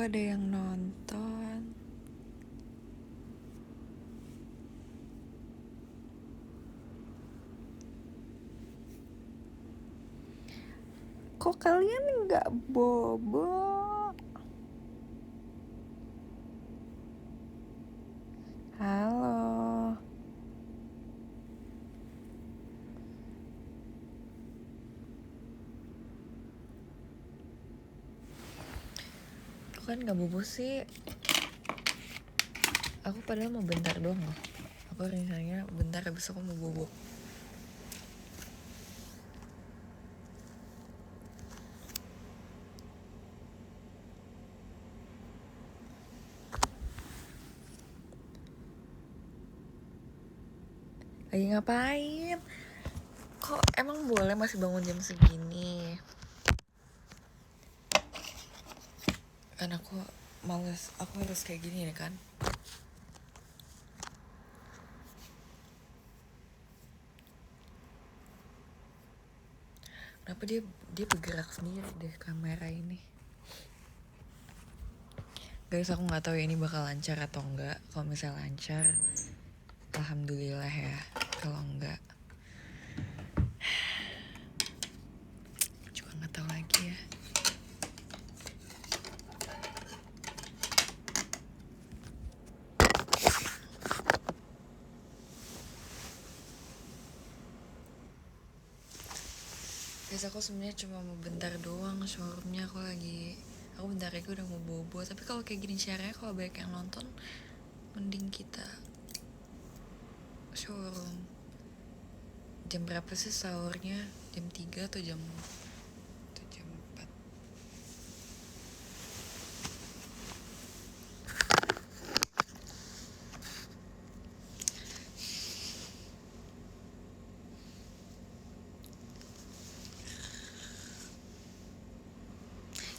Kok ada yang nonton? Kok kalian nggak bobo? Halo. Kok kan nggak bobo sih? Aku padahal mau bentar doang loh. Aku rencananya bentar habis aku mau bobo. Lagi ngapain? Kok emang boleh masih bangun jam segini? Kan aku males, aku harus kayak gini nih kan. Kenapa dia bergerak sendiri deh kamera ini? Guys, aku nggak tahu ya ini bakal lancar atau enggak. Kalau misalnya lancar, alhamdulillah ya. Kalau enggak, juga nggak tahu lagi ya. Guys, aku sebenarnya cuma mau bentar doang showroomnya. Aku bentar lagi udah mau bobo. Tapi kalau kayak gini caranya, kalau banyak yang nonton, mending kita showroom. Jam berapa sih sahurnya? Jam 3 atau jam 4?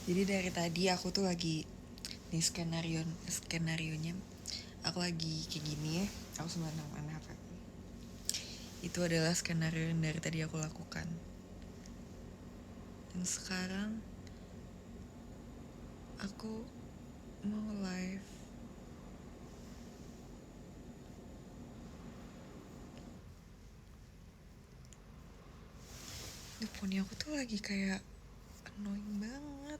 Jadi dari tadi aku tuh lagi nih skenarionya aku lagi kayak gini ya. Aku sembarangan HP. Itu adalah skenario yang dari tadi aku lakukan. Dan sekarang aku mau live. Di phone aku tuh lagi kayak annoying banget.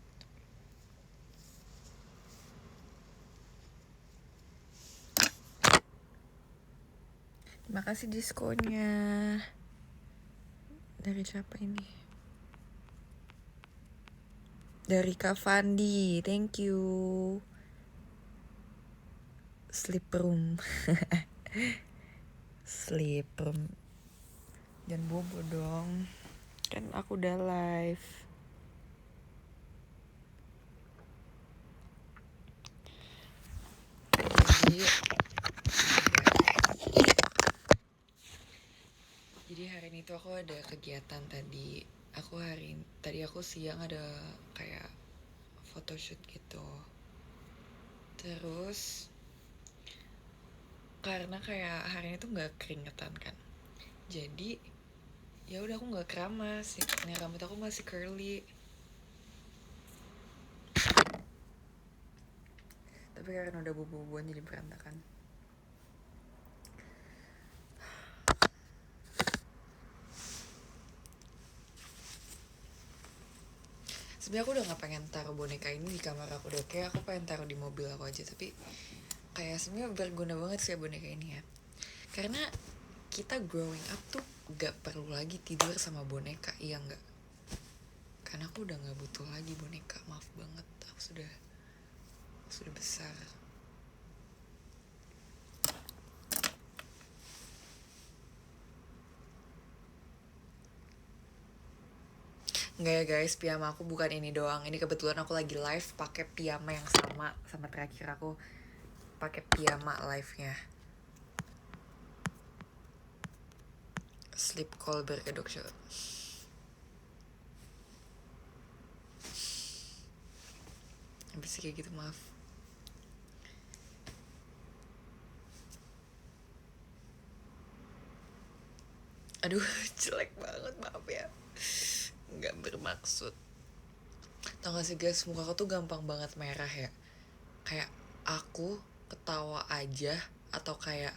Terima kasih diskonnya. Dari siapa ini? Dari Kak Fandi, thank you. Sleep room. Sleep room. Jangan bobo dong. Kan aku udah live. Jadi hari ini tuh aku ada kegiatan tadi. Tadi aku siang ada kayak photoshoot gitu. Terus karena kayak hari ini tuh nggak keringetan kan. Jadi ya udah aku nggak keramas. Ini rambut aku masih curly. Tapi karena udah bobo-boboan jadi berantakan. Sebenarnya aku udah gak pengen taruh boneka ini di kamar aku deh. Kayak aku pengen taruh di mobil aku aja. Tapi kayak sebenarnya berguna banget sih boneka ini ya. Karena kita growing up tuh gak perlu lagi tidur sama boneka, iya gak? Karena aku udah gak butuh lagi boneka, maaf banget. Aku sudah besar. Enggak ya guys, piyama aku bukan ini doang. Ini kebetulan aku lagi live pakai piyama yang sama terakhir aku pakai piyama live-nya. Sleep call berkedok show. Habis kayak gitu, maaf. Aduh, jelek banget, maaf ya. Nggak bermaksud. Tau gak sih guys, muka aku tuh gampang banget merah ya. kayak aku ketawa aja, atau kayak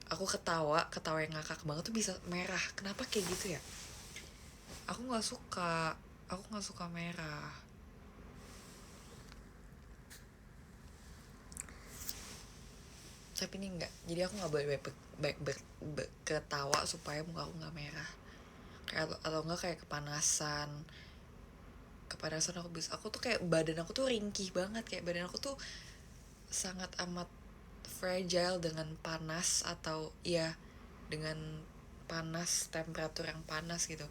aku ketawa yang ngakak banget tuh bisa merah. Kenapa kayak gitu ya? Aku nggak suka merah. Tapi ini enggak, jadi aku nggak boleh ketawa supaya muka aku nggak merah. Kayak atau enggak kayak kepanasan aku tuh kayak badan aku tuh ringkih banget, kayak badan aku tuh sangat amat fragile dengan panas, atau ya dengan panas, temperatur yang panas gitu.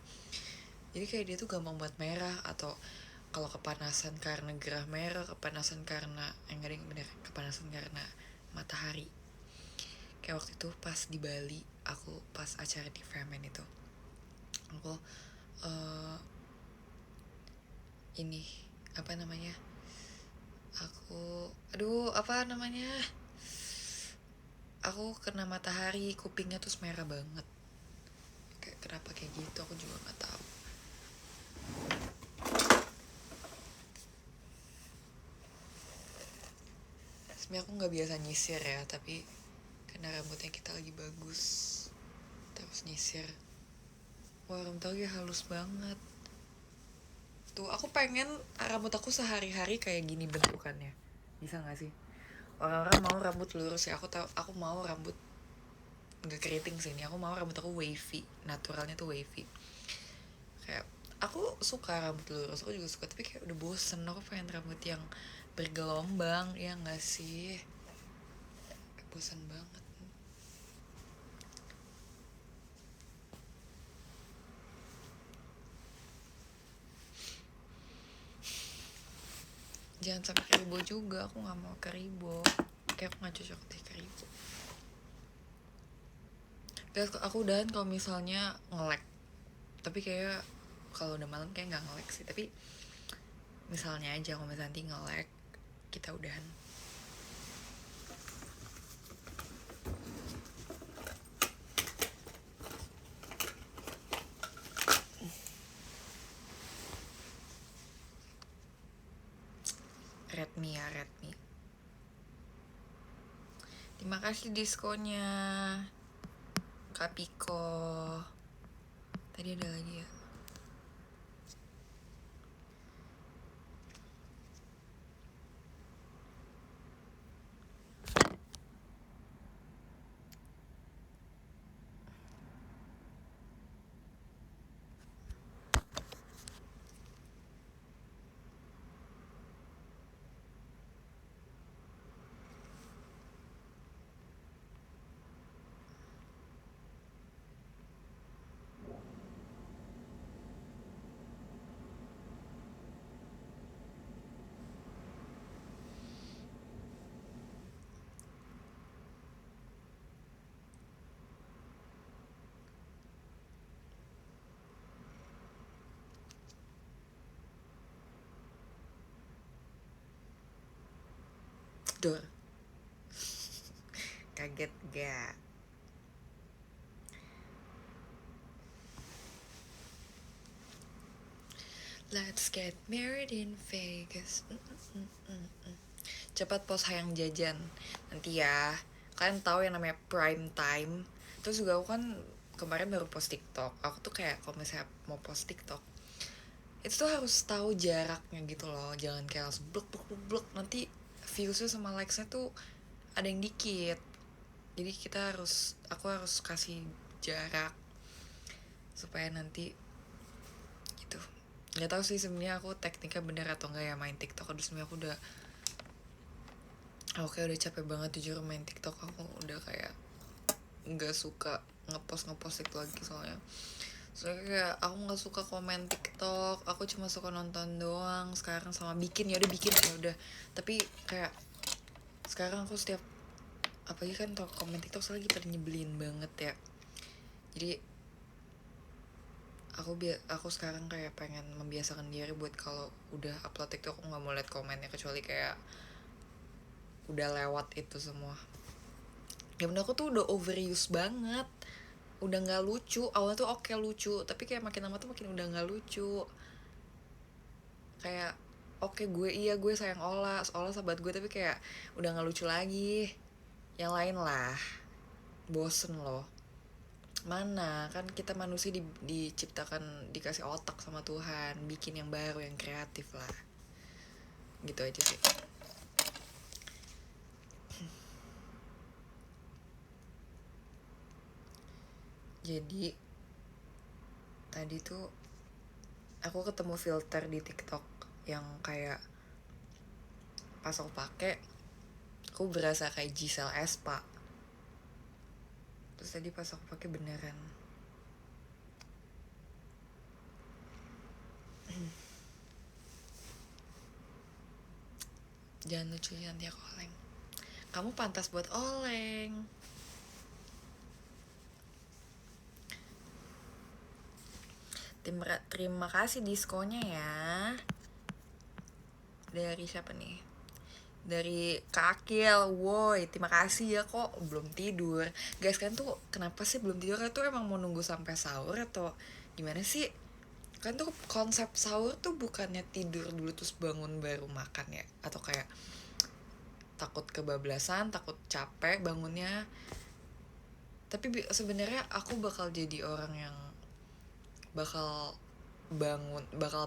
Jadi kayak dia tuh gampang buat merah, atau kalau kepanasan karena gerah merah, kepanasan karena enggak ada yang bener, kepanasan karena matahari. Kayak waktu itu pas di Bali, aku pas acara di Femen itu, aku ini apa namanya, aku kena matahari, kupingnya tuh merah banget. Kayak kenapa kayak gitu aku juga nggak tahu. Sebenarnya aku nggak biasa nyisir ya, tapi karena rambutnya kita lagi bagus terus nyisir. Wah, rambut aku ya halus banget tuh. Aku pengen rambut aku sehari-hari kayak gini bentukannya, bisa nggak sih? Orang-orang mau rambut lurus ya, aku mau rambut nggak keriting sih. Ini aku mau rambut aku wavy, naturalnya tuh wavy. Kayak aku suka rambut lurus, aku juga suka, tapi kayak udah bosen. Aku pengen rambut yang bergelombang, ya nggak sih? Kayak bosen banget. Jangan sampai keribo juga, aku nggak mau keribo. Kayak aku nggak cocok deh keribo. Terus aku udahan kalau misalnya nge-lag, tapi kayak kalau udah malam kayak nggak nge-lag sih. Tapi misalnya aja kalau misalnya nanti nge-lag, kita udahan. Redmi ya, Redmi. Terima kasih diskonnya Kak Piko. Tadi ada lagi ya. Dor. Kaget gak? Let's get married in Vegas. Cepat post hayang jajan nanti ya. Kalian tahu yang namanya prime time. Terus juga aku kan kemarin baru post TikTok. Aku tuh kayak kalau misalnya mau post TikTok, itu tuh harus tahu jaraknya gitu loh. Jangan kayak langsung blok blok blok blok. Nanti viewsnya sama likesnya tuh ada yang dikit. Jadi aku harus kasih jarak supaya nanti gitu. Nggak tahu sih sebenarnya aku tekniknya bener atau enggak ya main TikTok. Aduh, sebenarnya aku kayak udah capek banget jujur main TikTok. Aku udah kayak nggak suka ngepost itu lagi soalnya kayak aku nggak suka komen TikTok. Aku cuma suka nonton doang sekarang, sama bikin ya udah. Tapi kayak sekarang aku setiap apalagi kan komen TikTok lagi pada nyebelin banget ya. Jadi aku sekarang kayak pengen membiasakan diri buat kalau udah upload TikTok aku nggak mau liat komennya, kecuali kayak udah lewat itu semua. Ya bener, aku tuh udah overuse banget, udah nggak lucu. Awalnya tuh lucu, tapi kayak makin lama tuh makin udah nggak lucu. Kayak oke gue sayang Ola sahabat gue, tapi kayak udah nggak lucu lagi. Yang lain lah, bosen loh. Mana kan kita manusia diciptakan, dikasih otak sama Tuhan, bikin yang baru, yang kreatif lah. Gitu aja sih. Jadi tadi tuh aku ketemu filter di TikTok yang kayak pas aku pakai, aku berasa kayak Giselle Espa. Terus tadi pas aku pakai beneran. Jangan lucu, nanti aku oleng. Kamu pantas buat oleng. Terima kasih diskonya ya. Dari siapa nih? Dari Kakil. Woi, terima kasih ya, kok belum tidur. Guys, kan tuh kenapa sih belum tidur? Kan tuh emang mau nunggu sampai sahur atau gimana sih? Kan tuh konsep sahur tuh bukannya tidur dulu terus bangun baru makan ya? Atau kayak takut kebablasan, takut capek bangunnya. Tapi sebenarnya aku bakal jadi orang yang bakal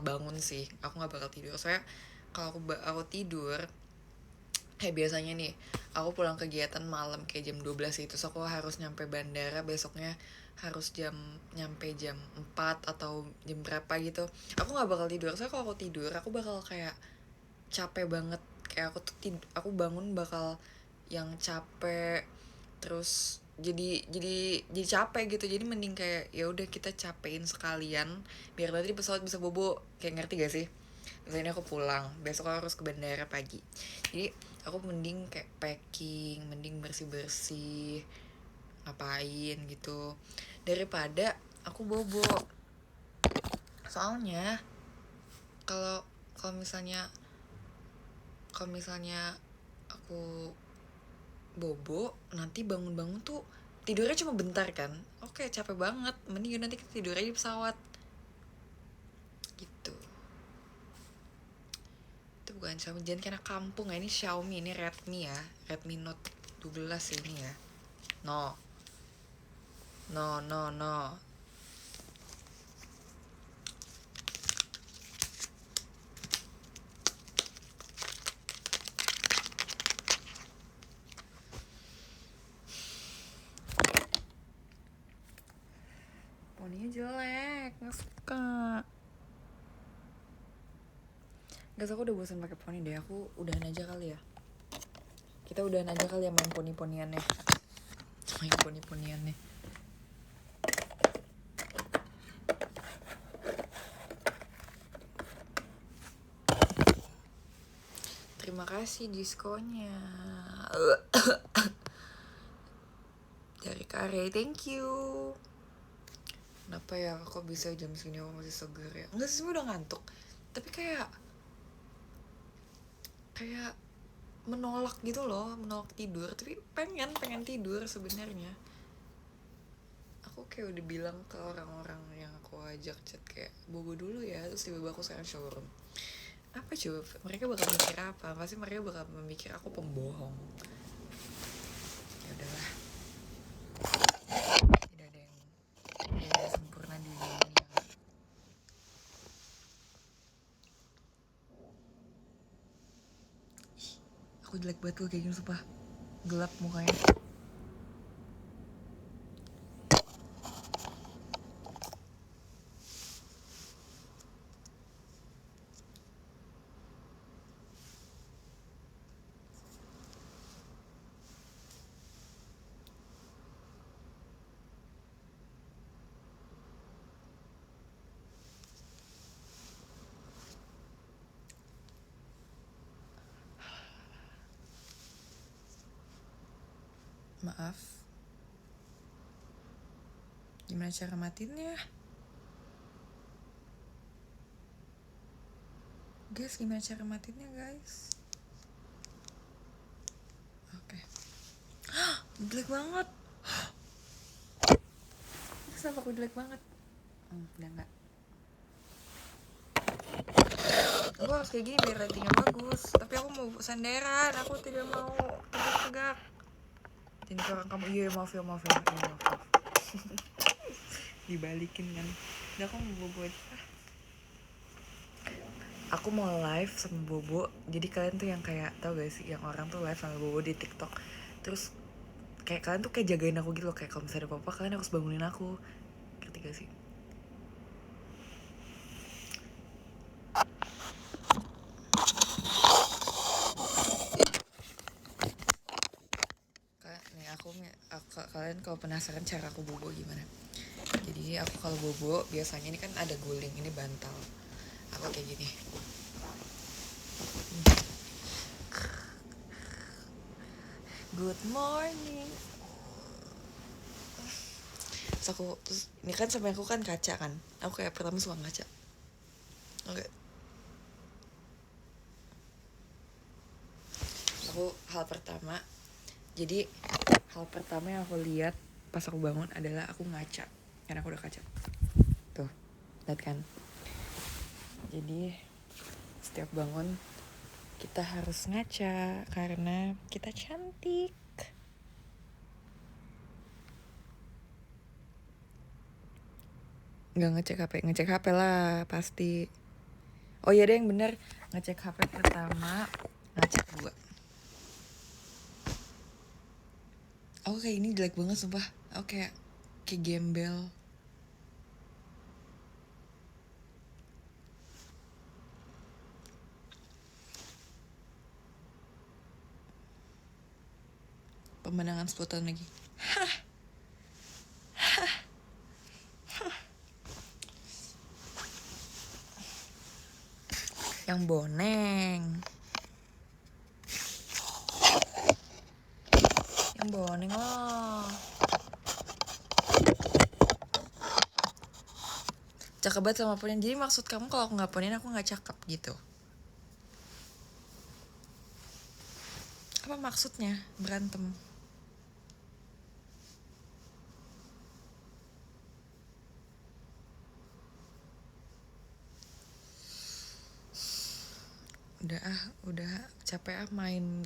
bangun sih. Aku nggak bakal tidur. Soalnya kalau aku tidur, kayak biasanya nih, aku pulang kegiatan malam kayak jam 12 itu, so aku harus nyampe bandara besoknya, harus nyampe jam 4 atau jam berapa gitu. Aku nggak bakal tidur. Soalnya kalau aku tidur, aku bakal kayak capek banget. Kayak aku bangun bakal yang capek, terus jadi capek gitu. Jadi mending kayak ya udah kita capein sekalian biar nanti pesawat bisa bobo. Kayak ngerti gak sih? Misalnya aku pulang besok aku harus ke bandara pagi, jadi aku mending kayak packing, mending bersih ngapain gitu daripada aku bobo. Soalnya kalau kalau misalnya aku bobo, nanti bangun-bangun tuh tidurnya cuma bentar kan. Oke, capek banget, mending nanti kita tidur aja di pesawat gitu. Itu bukan Xiaomi, jangan kena kampung ya, ini Xiaomi, ini Redmi ya, Redmi Note 12 ini ya. No, no, no, no. Poninya jelek, nggak suka. Guys, aku udah bosan pakai poni deh. Aku udahan aja kali ya. Kita udahan aja kali ya main poni-poniannya. Main poni-poniannya. Terima kasih diskonya. Dari Kare, thank you. Kenapa ya kok bisa jam segini aku masih seger ya? Enggak sih, udah ngantuk. Tapi kayak menolak gitu loh, menolak tidur. Tapi pengen tidur sebenarnya. Aku kayak udah bilang ke orang-orang yang aku ajak chat kayak bobo dulu ya, terus tiba-tiba aku sekarang showroom. Apa coba mereka bakal mikir apa? Pasti mereka bakal memikir aku pembohong. Ya udahlah, tidak ada yang sempurna di dunia. Aku jelek banget tuh kayak gini, sumpah. Gelap mukanya. Maaf, gimana cara matinnya? Guys, gimana cara matinnya guys? Oke. Jelek banget. Kenapa aku jelek banget? Udah enggak. Aku harus kayak gini biar ratingnya bagus. Tapi aku mau senderan, aku tidak mau tegak-tegak. Jadi orang kamu, iya maaf ya, maaf. Dibalikin kan. Udah aku mau bobo aja. Aku mau live sama Bobo. Jadi kalian tuh yang kayak, tau gak sih, yang orang tuh live sama Bobo di TikTok. Terus kayak kalian tuh kayak jagain aku gitu loh. Kayak kalau misalnya ada apa-apa kalian harus bangunin aku. Ngerti gak sih? Nih kalian kalau penasaran cara aku bobo gimana. Jadi aku kalau bobo biasanya ini kan ada guling, ini bantal. Aku kayak gini. Good morning. Terus ini kan sampai aku kan kaca kan. Aku kayak pertama suka ngaca. Oke. Hal pertama yang aku lihat pas aku bangun adalah aku ngaca. Karena aku udah kaca. Tuh, lihat kan. Jadi setiap bangun kita harus ngaca karena kita cantik. Nggak ngecek HP lah pasti. Oh iya deh yang bener, ngecek HP pertama, ngaca kedua. Aku kayak ini jelek banget sumpah. Aku kayak gembel. Pemandangan 10 tahun lagi. Yang boneng loh. Cakep banget sama ponin. Jadi maksud kamu kalau aku gak ponin aku gak cakep gitu? Apa maksudnya berantem? Udah capek main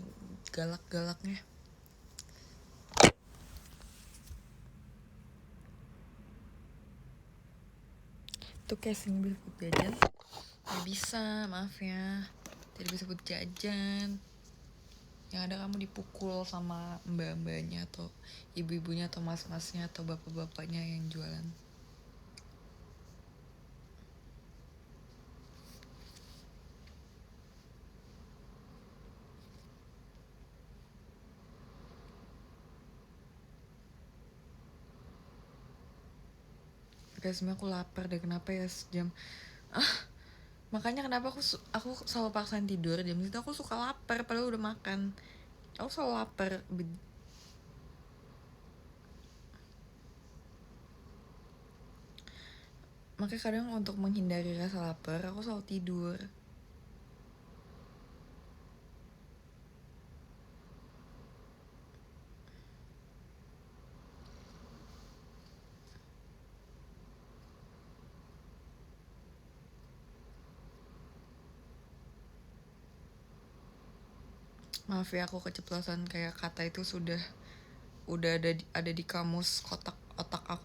galak-galaknya. Tuh casing bisa buat jajan. Gak bisa, maaf ya. Tidak bisa buat jajan. Yang ada kamu dipukul sama mbak-mbaknya atau ibu-ibunya atau mas-masnya atau bapak-bapaknya yang jualan. Guys, aku lapar deh, kenapa ya sejam. Makanya kenapa aku selalu paksain tidur jam itu. Aku suka lapar padahal udah makan. Aku selalu lapar. Makanya kadang untuk menghindari rasa lapar aku selalu tidur. Maaf ya aku keceplosan kayak kata itu udah ada di kamus kotak otak aku.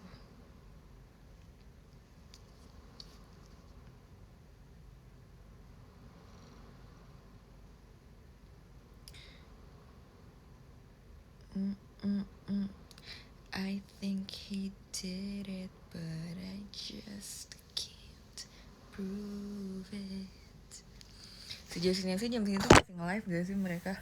I think he did it, but I just can't prove it. Sejauh sini sih jam segini tuh masih nge-live gak sih mereka?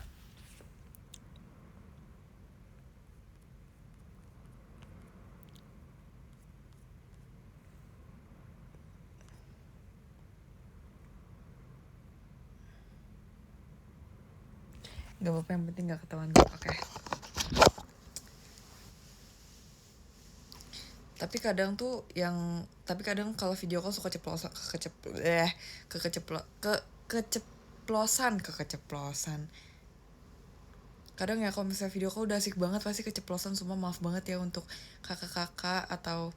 Gak apa-apa, yang penting gak ketahuan. Oke. Tapi kadang kalau video call suka keceplosan. Kadang ya kalau misalnya video call udah asik banget pasti keceplosan. Semua maaf banget ya untuk kakak-kakak atau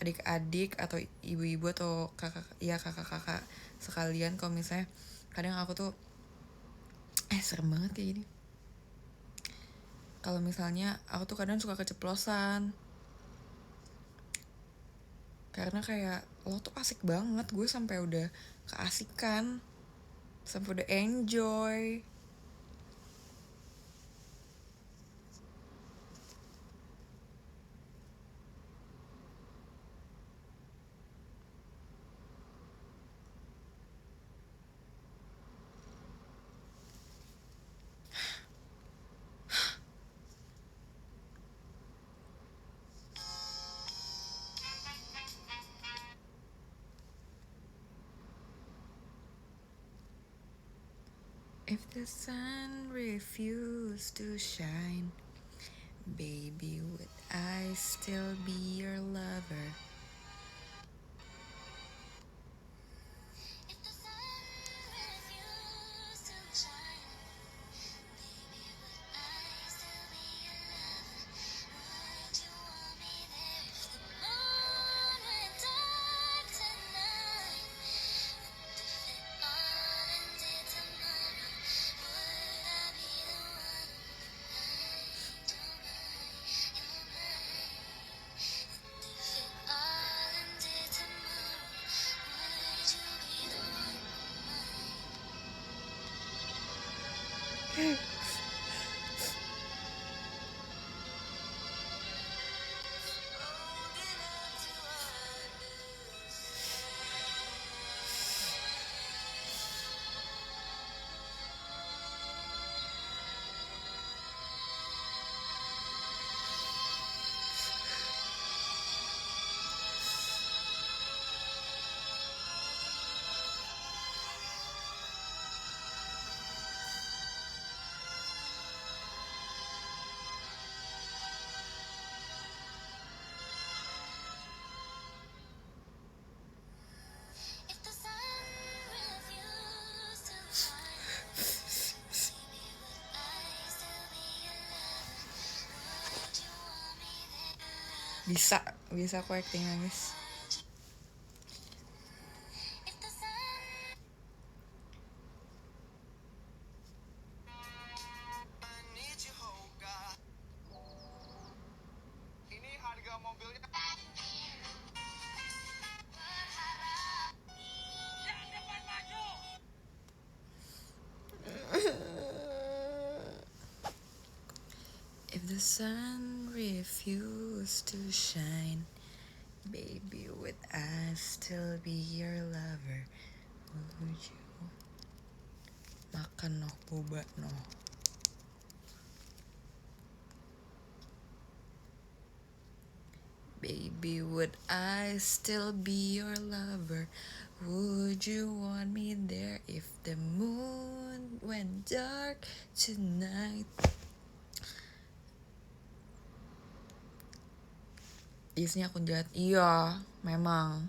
adik-adik atau ibu-ibu atau kakak-kakak sekalian kalau misalnya Kadang aku tuh serem banget kayak gini. Kalau misalnya aku tuh kadang suka keceplosan, karena kayak lo tuh asik banget, gue sampai udah keasikan, sampai udah enjoy. If the sun refused to shine, baby, would I still be your lover? Bisa aku acting nangis. Ini harga mobilnya. If the sun refused to shine, baby, would I still be your lover? Would you? Makan noh, boba noh. Baby, would I still be your lover? Would you want me there if the moon went dark tonight? Isinya akun jahat. Iya, memang.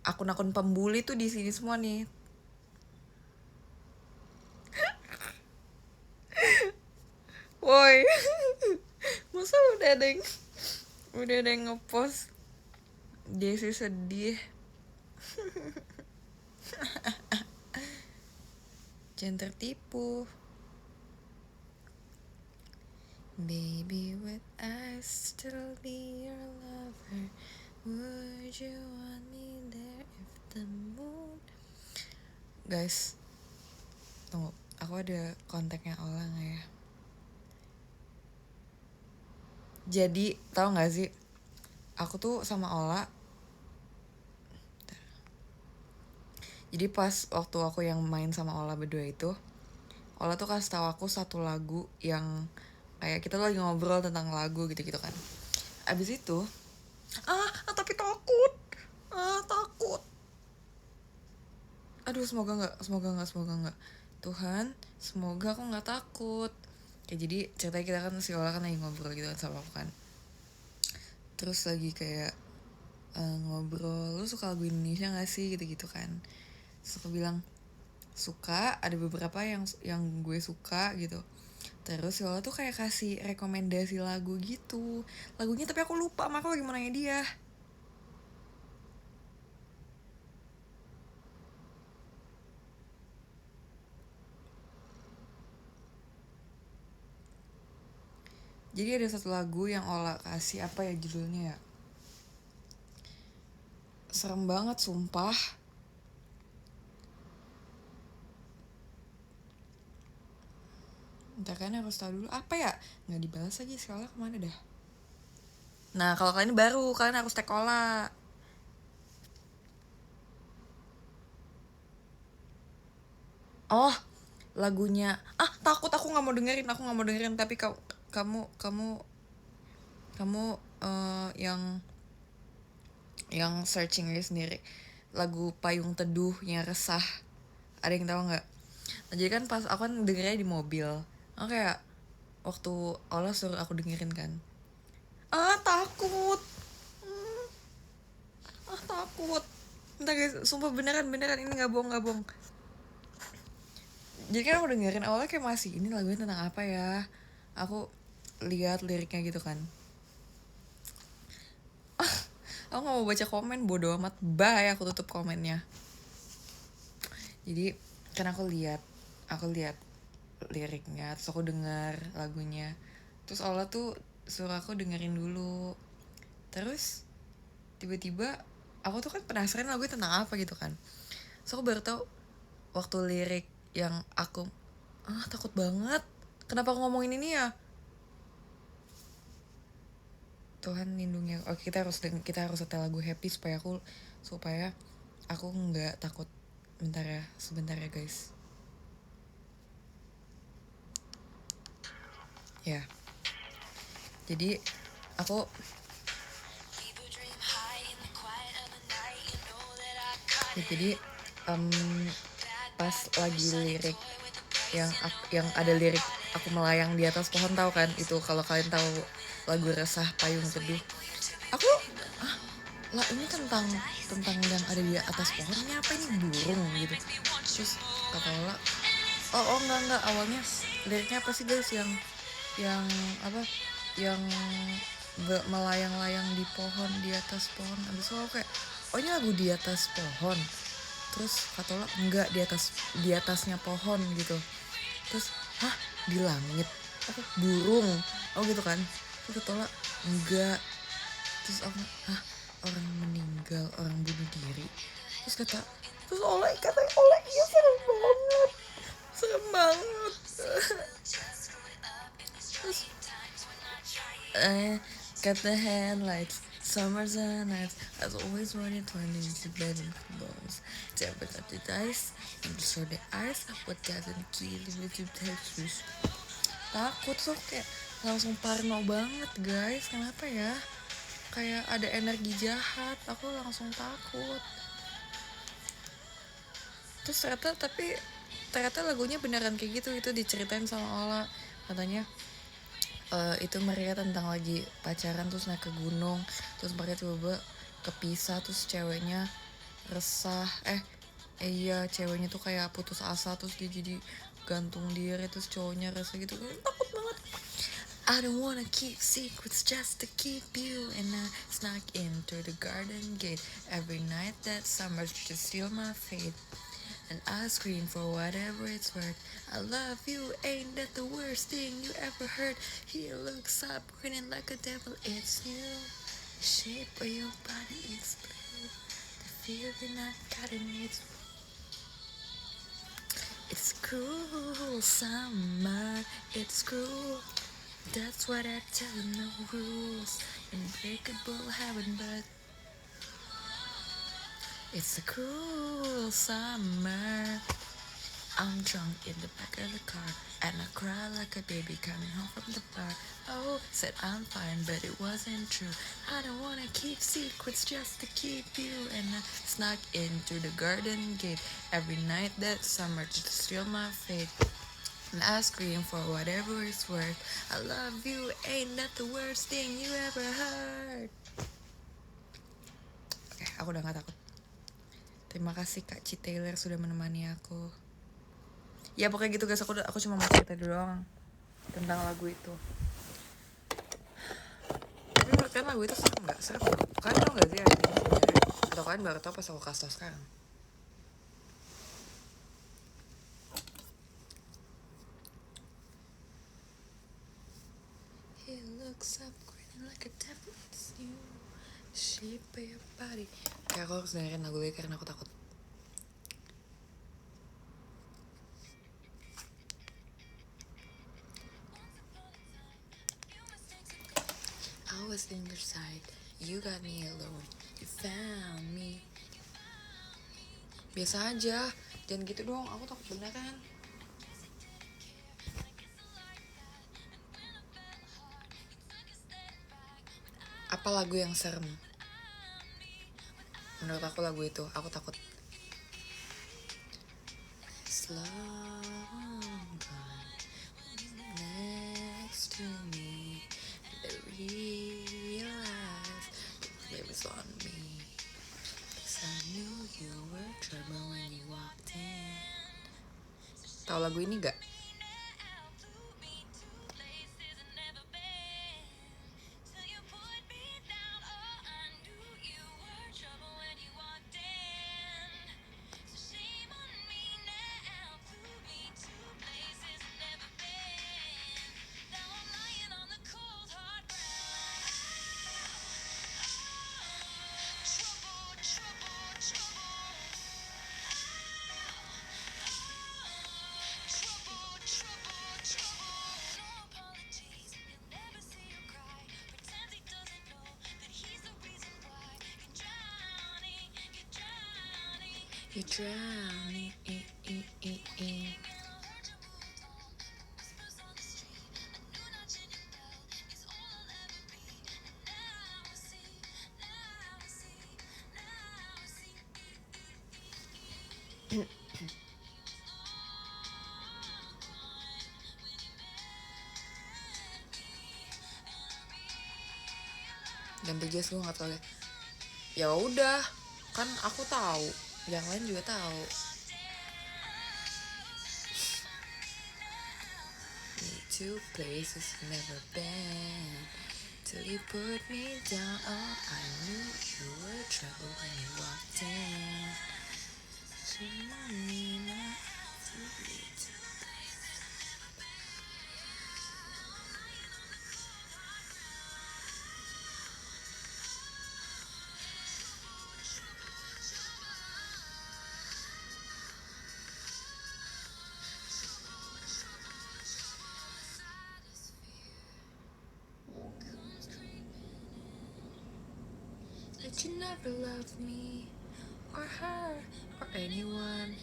Akun-akun pembuli tuh di sini semua nih. Woi. Masa udah ada yang ngepost Desi sedih. Jangan tertipu. Baby, would I still be your lover? Would you want me there if the moon... Guys, tunggu, aku ada kontaknya Ola gak ya? Jadi, tau gak sih, aku tuh sama Ola, jadi pas waktu aku yang main sama Ola berdua itu, Ola tuh kasih tahu aku satu lagu yang kayak kita tuh lagi ngobrol tentang lagu gitu-gitu kan. Abis itu, tapi takut. Aduh, semoga nggak. Tuhan, semoga aku nggak takut. Kayak jadi ceritanya kita kan si Ola kan lagi ngobrol gitu kan sama aku kan. Terus lagi kayak ngobrol, lu suka lagu Indonesia nggak sih gitu-gitu kan. Terus aku bilang suka, ada beberapa yang gue suka gitu. Terus si Ola tuh kayak kasih rekomendasi lagu gitu, lagunya tapi aku lupa, maka lagi mau nanya dia. Jadi ada satu lagu yang Ola kasih, apa ya judulnya ya, serem banget sumpah. Bentar kan harus tahu dulu apa ya, nggak dibalas aja sekolah kemana dah. Nah kalau kalian baru kalian harus tag Ola. Oh lagunya, takut aku nggak mau dengerin tapi kamu kamu kamu yang searching aja sendiri. Lagu Payung Teduhnya Resah, ada yang tahu nggak? Nah, jadi kan pas aku kan dengernya di mobil, aku kayak waktu Allah suruh aku dengerin kan, takut. Takut. Bentar guys, sumpah beneran ini nggak bohong. Jadi kan aku dengerin awalnya kayak masih, ini lagunya tentang apa ya, aku lihat liriknya gitu kan. Aku nggak mau baca komen, bodo amat, bye, aku tutup komennya. Jadi kan aku lihat liriknya, terus aku dengar lagunya, terus Allah tuh suruh aku dengerin dulu. Terus tiba-tiba aku tuh kan penasaran lagunya tentang apa gitu kan. So aku baru tahu waktu lirik yang aku takut banget. Kenapa aku ngomongin ini ya? Tuhan lindungi aku. Kita harus setel lagu happy supaya aku nggak takut. Sebentar ya guys. Ya. Jadi aku pas lagi lirik yang ada lirik aku melayang di atas pohon, tahu kan itu, kalau kalian tahu lagu Resah Payung Teduh, aku lah ini tentang yang ada di atas pohonnya, apa ini burung gitu. Terus kata Lola, enggak, awalnya liriknya apa sih guys, yang apa, yang melayang-layang di pohon, di atas pohon. Abis itu aku kayak, oh ini lagu di atas pohon. Terus kata Lola, enggak, di atasnya pohon gitu. Terus di langit apa burung, gitu kan. Terus kata Lola, enggak. Terus aku, orang meninggal, orang bunuh diri. Terus Ola katanya, iya serem banget. Terus got the headlights, summer's the nights, as always running 20 into bed and bones. Tempered up the dice, and show the eyes, what doesn't kill you to Texas. Takut tuh kayak langsung parno banget guys, kenapa ya? Kayak ada energi jahat, aku langsung takut. Terus ternyata lagunya beneran kayak gitu, itu diceritain sama Ola. Katanya itu mereka tentang lagi pacaran terus naik ke gunung, terus mereka tiba-tiba kepisah, terus ceweknya resah, iya ceweknya tuh kayak putus asa, terus dia jadi gantung diri, terus cowoknya resah gitu. Takut banget. I don't wanna keep secrets just to keep you, and I snuck into the garden gate every night that summer to steal my fate. And I scream for whatever it's worth. I love you, ain't that the worst thing you ever heard? He looks up, grinning like a devil, it's you. The shape of your body is blue. The feeling I got in it's cruel summer, it's cruel. That's what I tell you, no rules. Unbreakable heaven, but it's a cruel summer. I'm drunk in the back of the car, and I cry like a baby coming home from the bar. Oh, said I'm fine, but it wasn't true. I don't wanna keep secrets just to keep you. And I snuck into the garden gate every night that summer to steal my fate. And I scream for whatever it's worth. I love you, ain't that the worst thing you ever heard? Oke, aku udah gak takut. Terima kasih Kak Ci Taylor sudah menemani aku. Ya pokoknya gitu guys, aku cuma mau cerita doang tentang lagu itu. Tapi menurut kalian lagu itu serem gak? Serem? Kalian tau gak sih artinya sebenarnya? Atau kalian baru tau pas aku kasih tau sekarang? He Kayak aku harus dengerin lagu lagi karena aku takut. I was in your side, you got me alone, you found me. Biasa aja, jangan gitu dong, aku takut beneran. Apa lagu yang serem? Menurut aku lagu itu, aku takut. Slow gone next to me, I realize it was on me. 'Cause I knew you were trouble when you walked in. Tahu lagu ini gak? You're drowning in. Ganti jazz gue nggak tahu deh. Ya udah, kan aku tahu, yang lain juga tahu. To places never been, till you put me down. Oh, I knew you were trouble when you walked in. That you never loved me, or her, or anyone,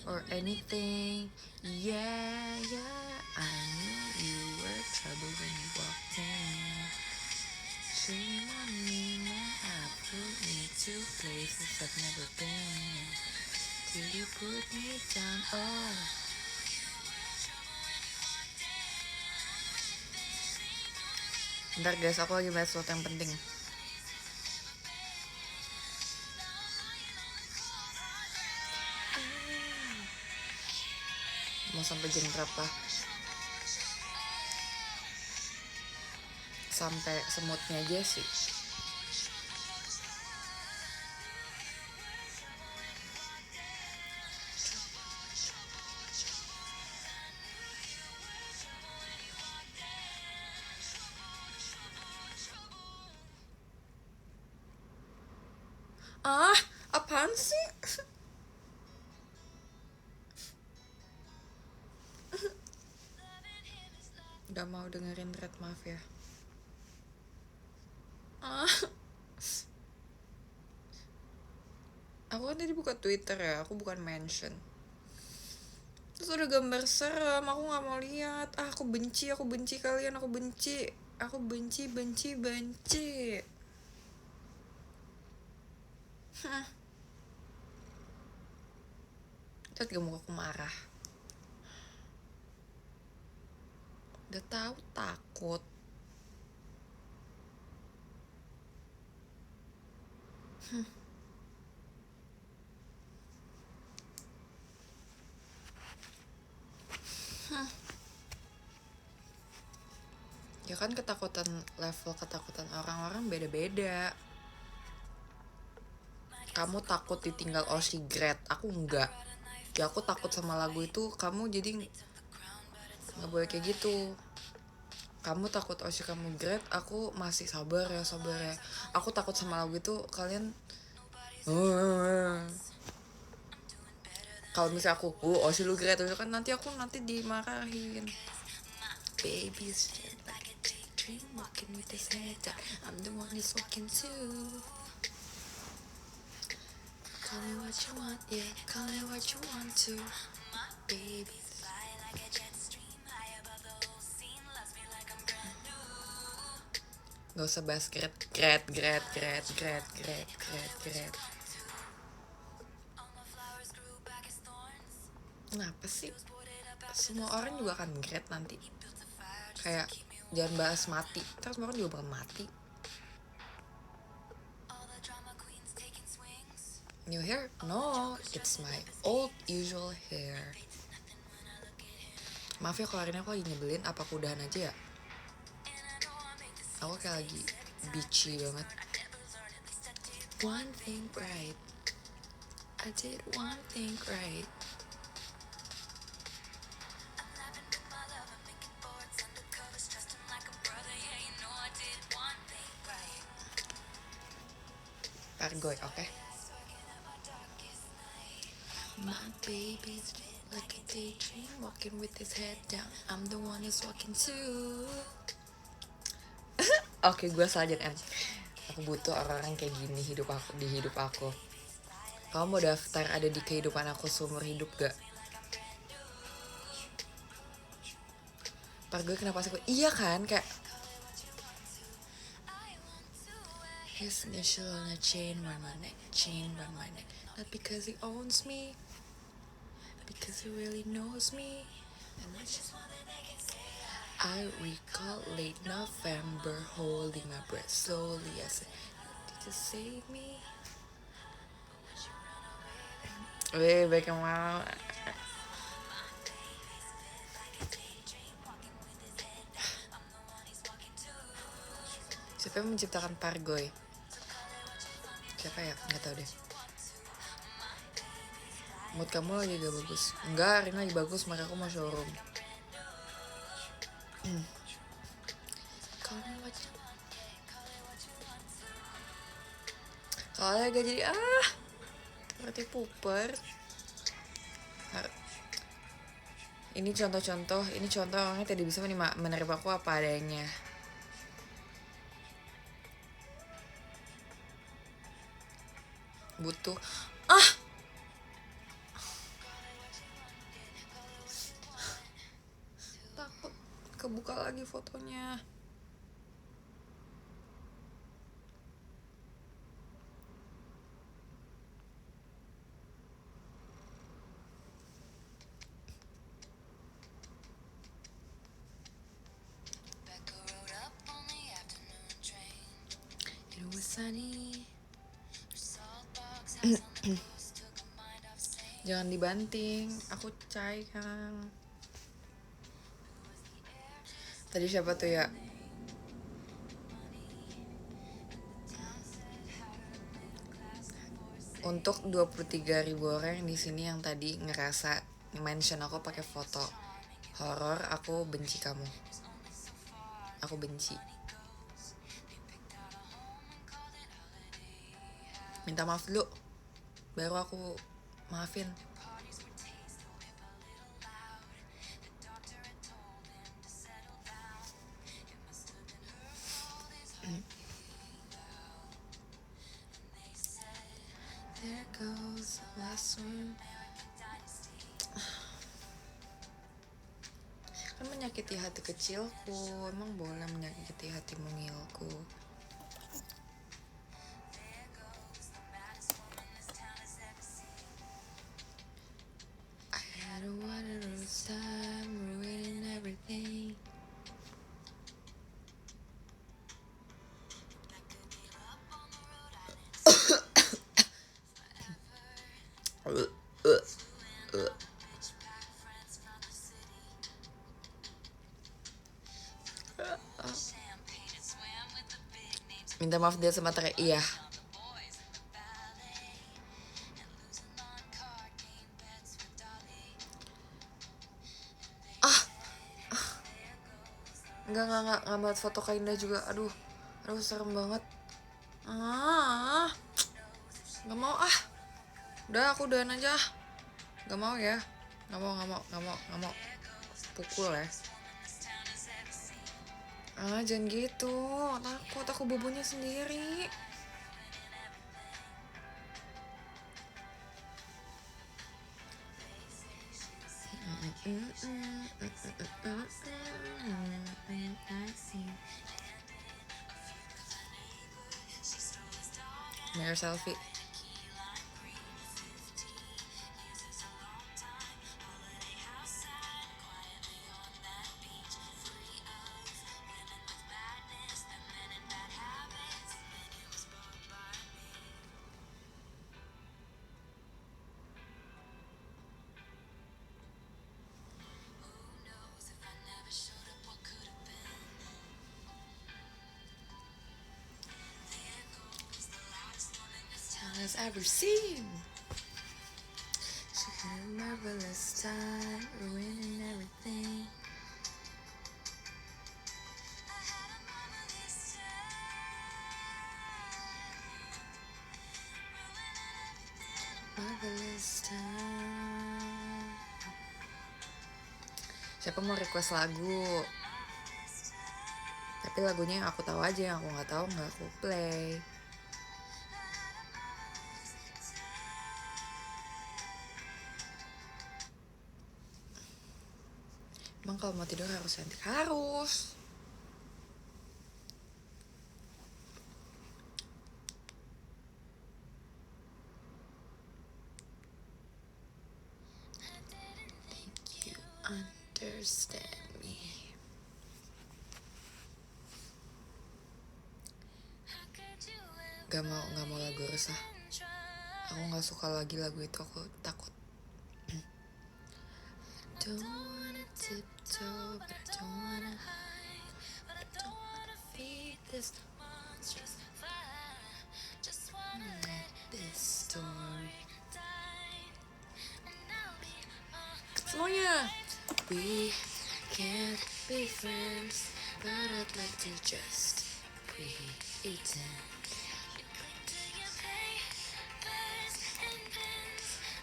or anything. Yeah, I knew you were trouble when you walked in. Shame on me now, put me to places I've never been, till you put me down. Oh, bentar guys, aku lagi bahas sesuatu yang penting. Mau sampai jam berapa? Sampai semutnya aja sih. Apaan sih? Gak mau dengerin Red, maaf ya. Aku kan tadi buka Twitter ya, aku bukan mention. Terus udah gambar serem, aku gak mau lihat. Aku benci kalian, aku benci. Aku benci. Terus gak mau aku marah. Udah tahu takut. Ya kan level ketakutan orang-orang beda-beda. Kamu takut ditinggal Oshigret, aku enggak. Ya aku takut sama lagu itu, kamu jadi nggak boleh kayak gitu. Kamu takut Oshi kamu Great, aku masih sabar ya. Aku takut sama lagu itu, kalian Kalau misalnya aku sih lu Gret itu kan nanti dimarahin. Baby's just like a daydream, walking with his head down. I'm the one he's walking to. Call me what you want, yeah, call me what you want to. My baby fly like a jet stream, high above the whole scene, loves me like I'm brand new. Gak usah bahas Gret. Kenapa sih? Semua orang juga akan Gret nanti. Kayak jangan bahas mati, terus semua orang juga bakal mati. New hair? No, it's my old usual hair. Maaf ya kalau hari ini aku lagi nyebelin, apa aku udahan aja ya? Aku kayak lagi bitchy banget. One thing right, I did one thing right. Pargoy, oke? My baby's like a daydream, walking with his head down. I'm the one who's walking too. Oke, gue selanjutnya M. Aku butuh orang-orang kayak gini di hidup aku. Kamu mau daftar ada di kehidupan aku seumur hidup gak? Pargoy kenapa sih? Iya kan, kayak his initial on a chain round my neck, not because he owns me, because he really knows me. And that's just one thing I can say. I recall late November, holding my breath slowly. I said, did you save me? Baik yang mau. Siapa yang menciptakan Pargoy? Siapa ya? Nggak tahu deh. Mood kamu lagi gak bagus? Enggak, hari ini lagi bagus, maka aku mau showroom. Kalau agak jadi berarti puper. Ini contoh orangnya tidak bisa menerima aku apa adanya. Butuh takut kebuka lagi fotonya. It was sunny. Jangan dibanting, aku cai Kang. Tadi siapa tuh ya? Untuk 23.000 orang di sini yang tadi ngerasa mention aku pakai foto horor, aku benci kamu. Aku benci. Minta maaf dulu, baru aku maafin. There goes the last one. Kan menyakiti hati kecilku, emang boleh menyakiti hati mungilku. I had a waterless time, ruining everything. Minta maaf dia sama Tere, iya. Enggak buat foto Kak Indah juga. Aduh serem banget. Gak mau ah. Udah aku udahan aja. Gak mau ya. Gak mau. Pukul ya. Ah jangan gitu. Takut aku bobonya sendiri. Mirror selfie. Has ever seen. She had a marvelous time, ruining everything. Marvelous time. Siapa mau request lagu? Tapi lagunya yang aku tahu aja, yang aku nggak tahu nggak aku play. Emang kalau mau tidur harus cantik? Harus. Think you understand me? Gak mau lagu resah. Aku nggak suka lagi lagu itu, aku takut. Don't wanna tiptoe, but I don't wanna hide, but I don't wanna feed this monstrous fire. Just wanna let this story die, and I'll be semuanya. We can't be friends, but I'd like to just pretend.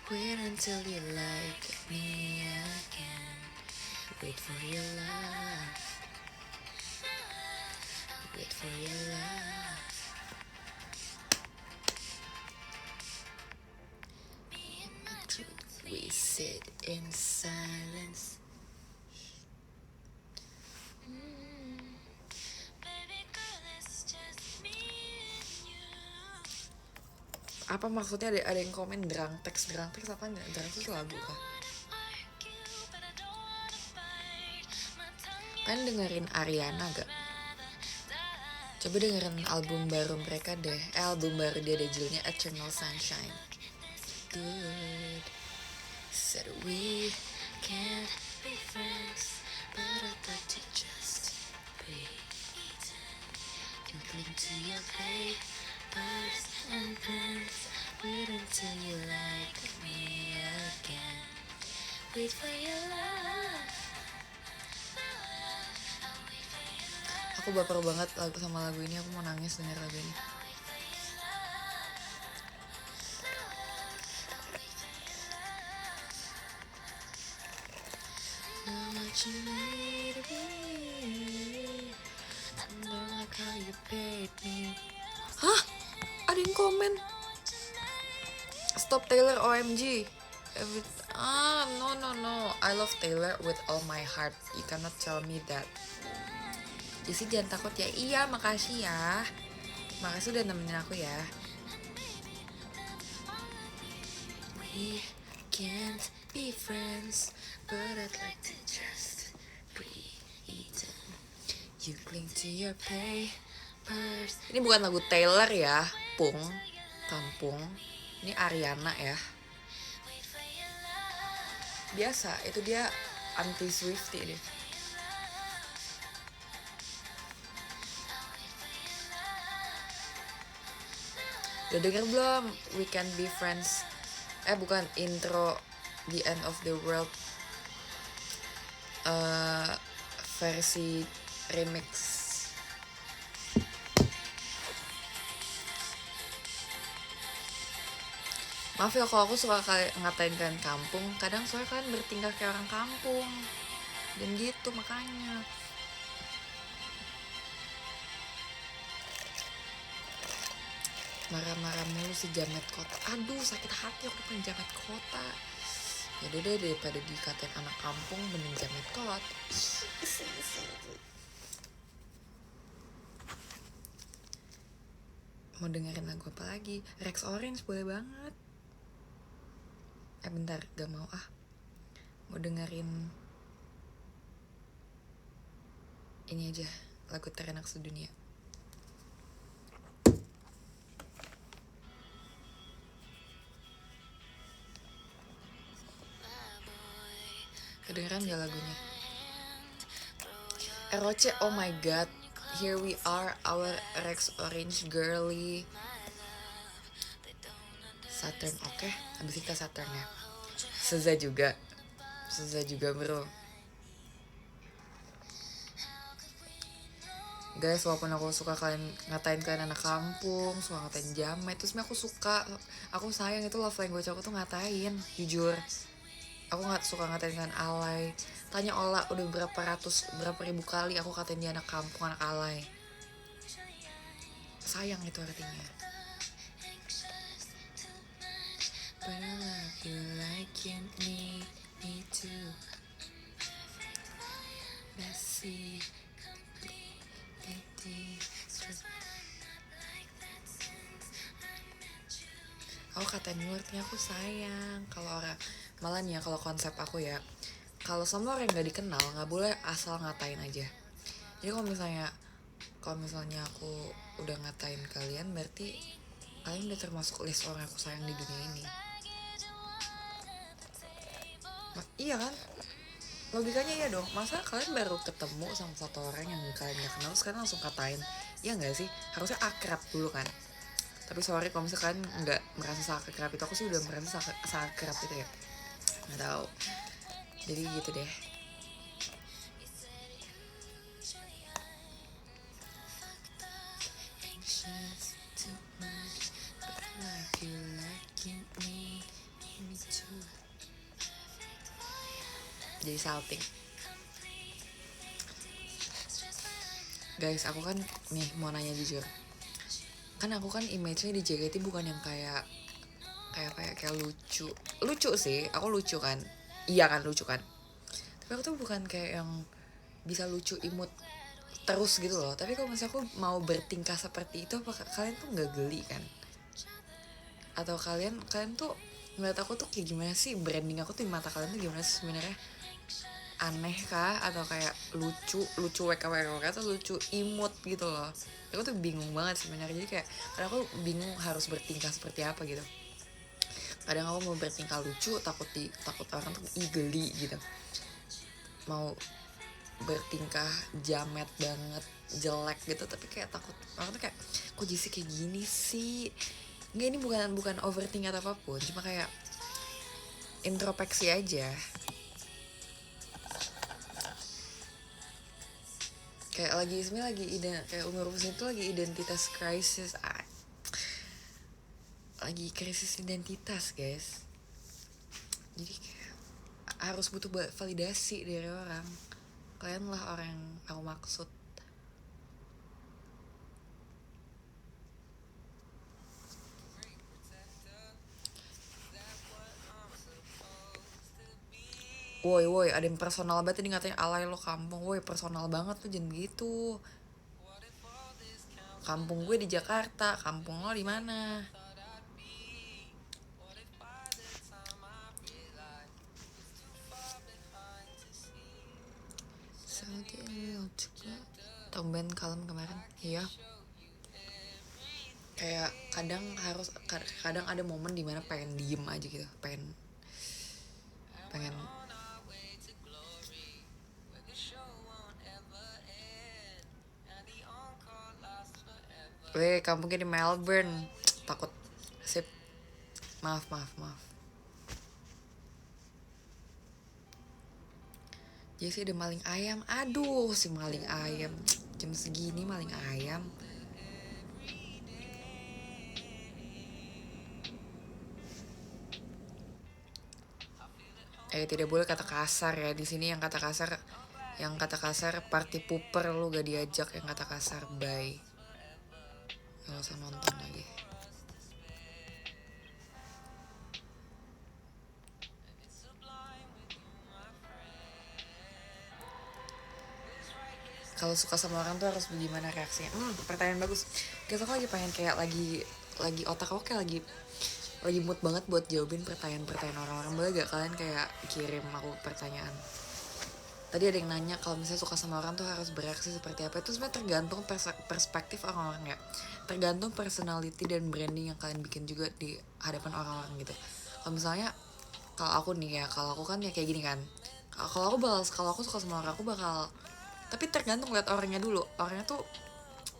Wait until you like me again. Wait for your love. Wait for your love. Me and my truth, we sit in silence. Baby girl, it's just me and you. Apa maksudnya ada yang komen drunk text apa nih? Drunk text lagu kah? Kan dengerin Ariana gak? Coba dengerin album baru mereka deh. Album baru dia ada judulnya Eternal Sunshine. Good. Said we can't be friends, but I'd like to just be. You cling to your papers and pens. Wait until you like me again. Wait for your love. Aku baper banget sama lagu ini. Aku mau nangis denger lagu ini. How much you need me, I don't like how you paid me. Hah? Ada yang komen Stop Taylor OMG. No. I love Taylor with all my heart. You cannot tell me that. Jadi jangan takut ya. Iya, makasih ya. Makasih udah nemenin aku ya. We can't be friends, but I'd like to just pretend. You cling to your papers. Ini bukan lagu Taylor ya, Kampung. Ini Ariana ya. Biasa, itu dia anti Swiftie deh. Udah denger belum? We Can Be Friends. Bukan, intro The End of the World versi remix. Maaf ya kalau aku suka ngatain kalian kampung, kadang soalnya kalian bertingkah kayak orang kampung. Dan gitu makanya. Marah-marah mulu si jamet kota. Aduh sakit hati aku pengen jamet kota. Ya udah deh, daripada dikatain anak kampung mending jamet kota. Mau dengerin lagu apa lagi? Rex Orange boleh banget. Bentar, gak mau ah. Mau dengerin ini aja, lagu terenak sedunia. Kedengeran gak lagunya? ROC, oh my god. Here we are, our Rex Orange girly. Saturn, oke. Abis kita Saturn ya. Seza juga bro. Guys, walaupun aku suka kalian ngatain kalian anak kampung, suka ngatain jamet, terus aku suka, aku sayang, itu love language aku tuh ngatain, jujur. Aku nggak suka ngatain kalian alay. Tanya Ola udah berapa ribu kali aku katain dia anak kampung, anak alay. Sayang itu artinya. But I love you like you need me to. Messy. Aku katain artinya aku sayang. Kalau orang malah nih ya, kalau konsep aku ya, kalau sama orang yang nggak dikenal nggak boleh asal ngatain aja. Jadi kalau misalnya aku udah ngatain kalian, berarti kalian udah termasuk list orang aku sayang di dunia ini. Iya kan? Logikanya iya dong. Masa kalian baru ketemu sama satu orang yang kalian gak kenal, sekarang langsung katain? Iya gak sih? Harusnya akrab dulu kan. Tapi sorry kalau misalkan nggak merasa akrab itu, aku sih udah merasa akrab itu ya. Nggak tahu. Jadi gitu deh. Jadi salting. Guys, aku kan nih mau nanya jujur. Kan aku kan image-nya di JKT bukan yang kayak lucu sih, aku lucu kan, iya kan, lucu kan, tapi aku tuh bukan kayak yang bisa lucu imut terus gitu loh. Tapi kalau misalnya aku mau bertingkah seperti itu, apa kalian tuh nggak geli kan? Atau kalian tuh ngeliat aku tuh kayak gimana sih, branding aku tuh di mata kalian tuh gimana sih sebenarnya? Aneh kah, atau kayak lucu WKWK atau lucu imut gitu loh? Aku tuh bingung banget sebenarnya. Jadi kayak karena aku bingung harus bertingkah seperti apa gitu. Kadang aku mau bertingkah lucu, takut orang tuh geli gitu. Mau bertingkah jamet banget, jelek gitu, tapi kayak takut orang tuh kayak, kok Jisih kayak gini sih? Nggak, ini bukan overthink atau apapun, cuma kayak introspeksi aja. Kayak kayak umur itu lagi identitas krisis, lagi krisis identitas guys. Jadi kayak harus butuh validasi dari orang. Kalian lah orang yang aku maksud. Woi, ada yang personal banget ini, ngatain alay lo kampung. Woi, personal banget tuh, jangan gitu. Kampung gue di Jakarta, kampung lo di mana? Tumben kalem kemarin. Iya. Kayak kadang ada momen dimana pengen diem aja gitu, pengen kampungnya di Melbourne. Takut. Sip. Maaf. Jadi sih ada maling ayam. Aduh, si maling ayam. Jam segini maling ayam. tidak boleh kata kasar ya di sini. Yang kata kasar party pooper, lu gak diajak yang kata kasar, bye, gak usah nonton lagi. Kalau suka sama orang tuh harus bagaimana reaksinya? Pertanyaan bagus. Guys, aku lagi pengen kayak lagi otak aku kayak lagi mood banget buat jawabin pertanyaan orang-orang. Boleh gak kalian kayak kirim aku pertanyaan? Tadi ada yang nanya kalau misalnya suka sama orang tuh harus bereaksi seperti apa. Itu sebenarnya tergantung perspektif orang-orang ya. Tergantung personality dan branding yang kalian bikin juga di hadapan orang-orang gitu. Kalau misalnya kalau aku nih ya, kalau aku kan ya kayak gini kan. Kalau aku suka sama orang, aku bakal, tapi tergantung lihat orangnya dulu. Orangnya tuh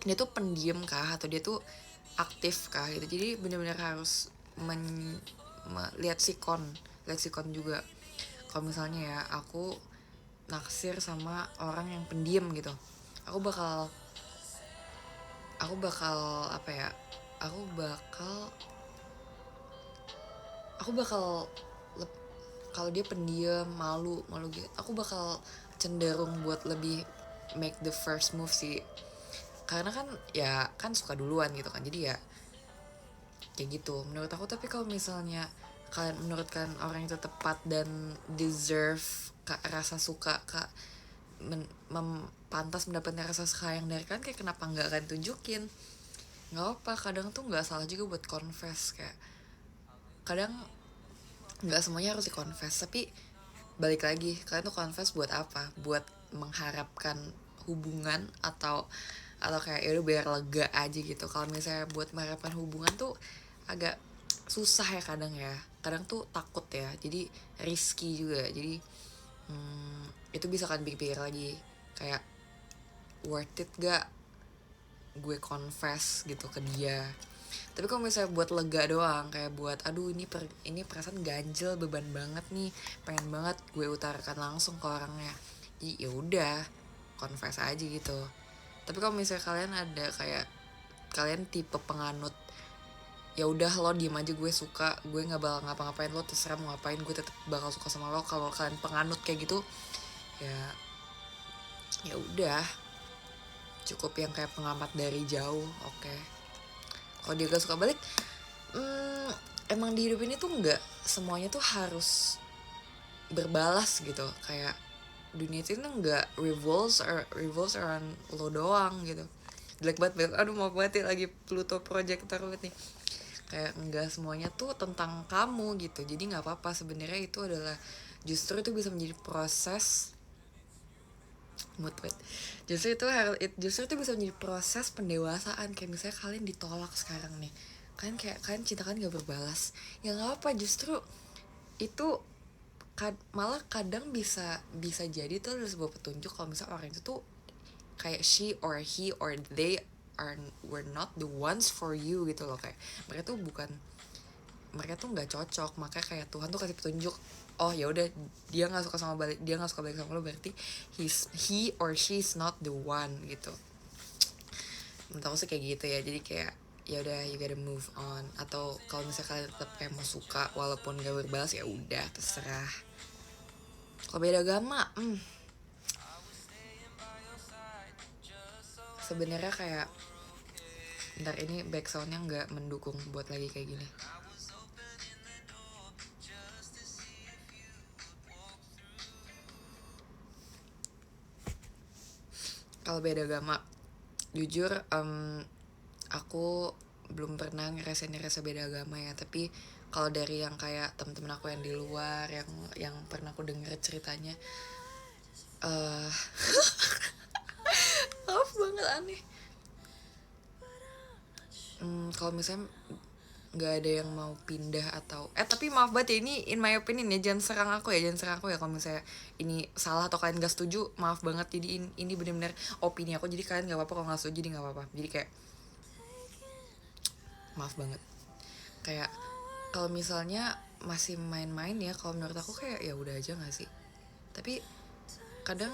dia tuh pendiam kah atau dia tuh aktif kah gitu. Jadi benar-benar harus lihat sikon juga. Kalau misalnya ya aku naksir sama orang yang pendiam gitu, aku bakal apa ya, aku bakal kalau dia pendiam, malu gitu, aku bakal cenderung buat lebih make the first move sih. Karena kan ya kan suka duluan gitu kan, jadi ya kayak gitu menurut aku. Tapi kalau misalnya kalian menurut kalian orang itu tepat dan deserve rasa suka pantas mendapatkan rasa sayang dari kalian, kayak kenapa nggak kalian tunjukin? Nggak apa, kadang tuh nggak salah juga buat confess. Kayak kadang nggak semuanya harus dikonfes, tapi balik lagi, kalian tuh confess buat apa? Buat mengharapkan hubungan atau kayak ya udah biar lega aja gitu. Kalau misalnya buat mengharapkan hubungan tuh agak susah ya kadang tuh takut ya, jadi risky juga. Jadi itu bisa kan pikir lagi, kayak worth it gak gue confess gitu ke dia. Tapi kalau misalnya buat lega doang, kayak buat aduh ini perasaan ganjel, beban banget nih, pengen banget gue utarakan langsung ke orangnya, jadi ya udah confess aja gitu. Tapi kalau misalnya kalian ada kayak kalian tipe penganut ya udah lo diem aja, gue suka, gue nggak bakal ngapa-ngapain, lo terserah mau ngapain, gue tetap bakal suka sama lo. Kalau kalian penganut kayak gitu ya ya udah, cukup yang kayak pengamat dari jauh. Oke. Kalau dia gak suka balik, emang di hidup ini tuh nggak semuanya tuh harus berbalas gitu. Kayak dunia itu nggak revolves around lo doang gitu. Jelek banget, aduh mau banget ya, lagi Pluto projector banget nih. Kayak nggak semuanya tuh tentang kamu gitu. Jadi nggak apa-apa sebenarnya, itu adalah justru itu bisa menjadi proses justru itu bisa menjadi proses pendewasaan. Kayak misalnya kalian ditolak sekarang nih, kalian cinta kan gak berbalas, ya nggak apa, justru itu malah kadang bisa jadi itu adalah sebuah petunjuk kalau misalnya orang itu tuh kayak she or he or they were not the ones for you gitu loh. Kayak mereka tuh nggak cocok, makanya kayak Tuhan tuh kasih petunjuk, oh ya udah dia nggak suka balik sama lo, berarti he or she is not the one gitu. Menurut aku sih kayak gitu ya. Jadi kayak ya udah, you gotta move on. Atau kalau misalnya kalian tetap kayak mau suka walaupun gak berbalas, ya udah terserah. Kalau beda agama, sebenarnya kayak ntar ini backsoundnya nggak mendukung buat lagi kayak gini. Kalau beda agama, jujur aku belum pernah ngerasain beda agama ya. Tapi kalau dari yang kayak temen-temen aku yang di luar, yang pernah aku denger ceritanya, maaf banget aneh. Kalau misalnya nggak ada yang mau pindah atau tapi maaf banget ya, ini in my opinion ya, jangan serang aku ya kalau misalnya ini salah atau kalian gak setuju, maaf banget. Jadi ini benar-benar opini aku, jadi kalian nggak apa-apa kalau nggak setuju, jadi nggak apa-apa. Jadi kayak maaf banget. Kayak kalau misalnya masih main-main ya, kalau menurut aku kayak ya udah aja nggak sih. Tapi kadang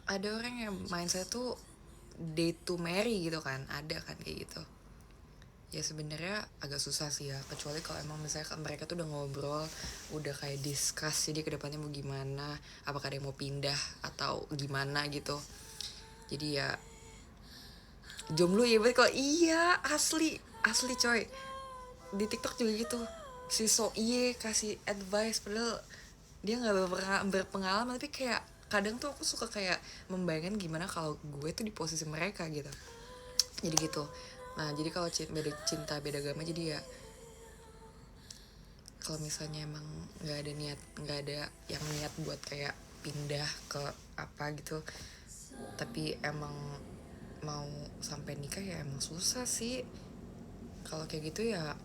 ada orang yang mindset tuh date to marry gitu kan, ada kan kayak gitu. ya sebenarnya agak susah sih ya, kecuali kalau emang misalnya mereka tuh udah ngobrol, udah kayak discuss jadi kedepannya mau gimana, apakah ada yang mau pindah atau gimana gitu. Jadi ya jomblo ya berarti, kalau iya asli asli coy, di TikTok juga gitu, si so iye kasih advice padahal dia nggak berpengalaman, tapi kayak kadang tuh aku suka kayak membayangkan gimana kalau gue tuh di posisi mereka gitu, jadi gitu. Nah jadi kalau cinta beda agama, jadi ya kalau misalnya emang nggak ada yang niat buat kayak pindah ke apa gitu, tapi emang mau sampai nikah ya emang susah sih. Kalau kayak gitu ya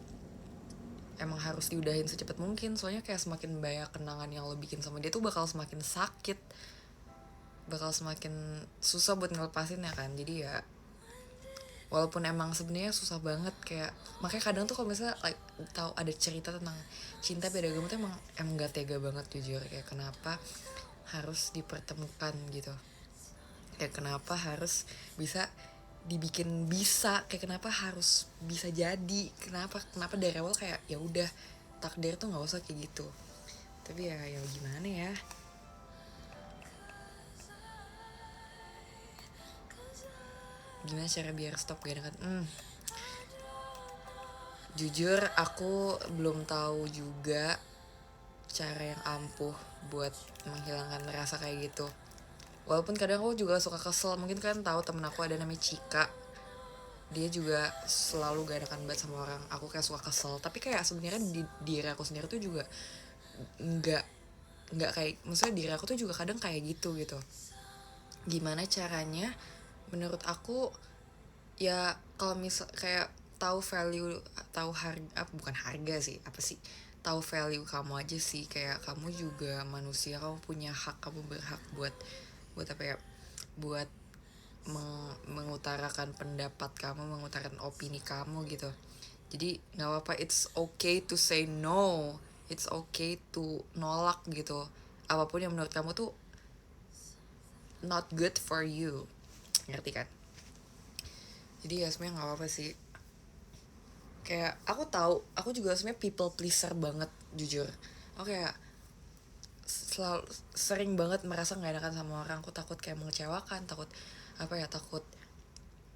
emang harus diudahin secepat mungkin, soalnya kayak semakin banyak kenangan yang lo bikin sama dia tuh bakal semakin sakit, bakal semakin susah buat ngelepasin ya kan. Jadi ya walaupun emang sebenarnya susah banget, kayak makanya kadang tuh kalau misalnya like, tahu ada cerita tentang cinta beda agama tuh emang gak tega banget jujur, kayak kenapa harus dipertemukan gitu, kayak kenapa harus bisa dibikin bisa, kayak kenapa harus bisa jadi, kenapa dari awal kayak ya udah takdir tuh nggak usah kayak gitu. Tapi ya gimana ya, gimana cara biar stop gak dekat. Jujur aku belum tahu juga cara yang ampuh buat menghilangkan rasa kayak gitu. Walaupun kadang aku juga suka kesel, mungkin kan tahu temen aku ada namanya Cika, dia juga selalu gak enakan banget sama orang, aku kayak suka kesel. Tapi kayak sebenarnya di diri aku sendiri tuh juga nggak nggak kayak, maksudnya diri aku tuh juga kadang kayak gitu gitu. Gimana caranya menurut aku, ya kalau misal kayak tahu value, tahu harga, bukan harga sih, apa sih, tahu value kamu aja sih, kayak kamu juga manusia, kamu punya hak, kamu berhak buat apa ya, buat mengutarakan pendapat kamu, mengutarakan opini kamu gitu. Jadi nggak apa-apa, it's okay to say no, it's okay to nolak gitu, apapun yang menurut kamu tuh not good for you, ngerti kan? Jadi ya sebenarnya nggak apa-apa sih. Kayak aku tahu aku juga sebenarnya people pleaser banget jujur. Oke ya, selalu sering banget merasa nggak enakan sama orang, aku takut kayak mengecewakan, takut apa ya, takut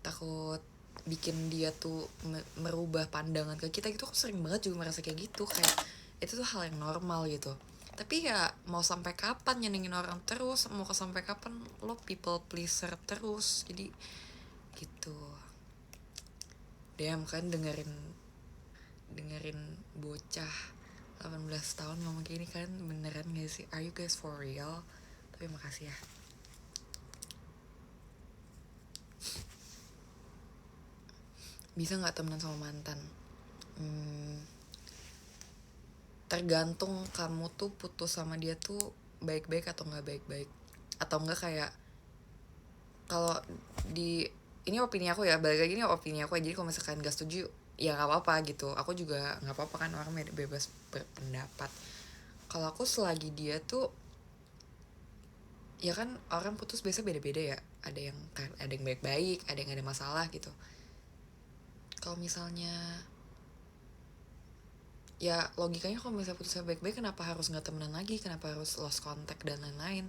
takut bikin dia tuh merubah pandangan ke kita gitu. Aku sering banget juga merasa kayak gitu, kayak itu tuh hal yang normal gitu. Tapi ya mau sampai kapan nyenengin orang terus, mau sampai kapan lo people pleaser terus, jadi gitu. Damn kan, dengerin dengerin bocah 18 tahun ngomong kayak gini kan, beneran gak sih? Are you guys for real? Tapi makasih ya. Bisa gak temenan sama mantan? Tergantung kamu tuh putus sama dia tuh baik-baik atau gak baik-baik, atau enggak kayak, kalau di ini opini aku ya, balik lagi ini opini aku ya. Jadi kalau misalkan gak setuju ya gak apa-apa gitu, aku juga gak apa-apa kan, orang bebas berpendapat. Kalau aku selagi dia tuh, ya kan orang putus biasa beda-beda ya, ada yang baik-baik, ada yang ada masalah gitu. Kalau misalnya ya logikanya kalau misalnya putusnya baik-baik, kenapa harus nggak temenan lagi, kenapa harus lost contact dan lain-lain.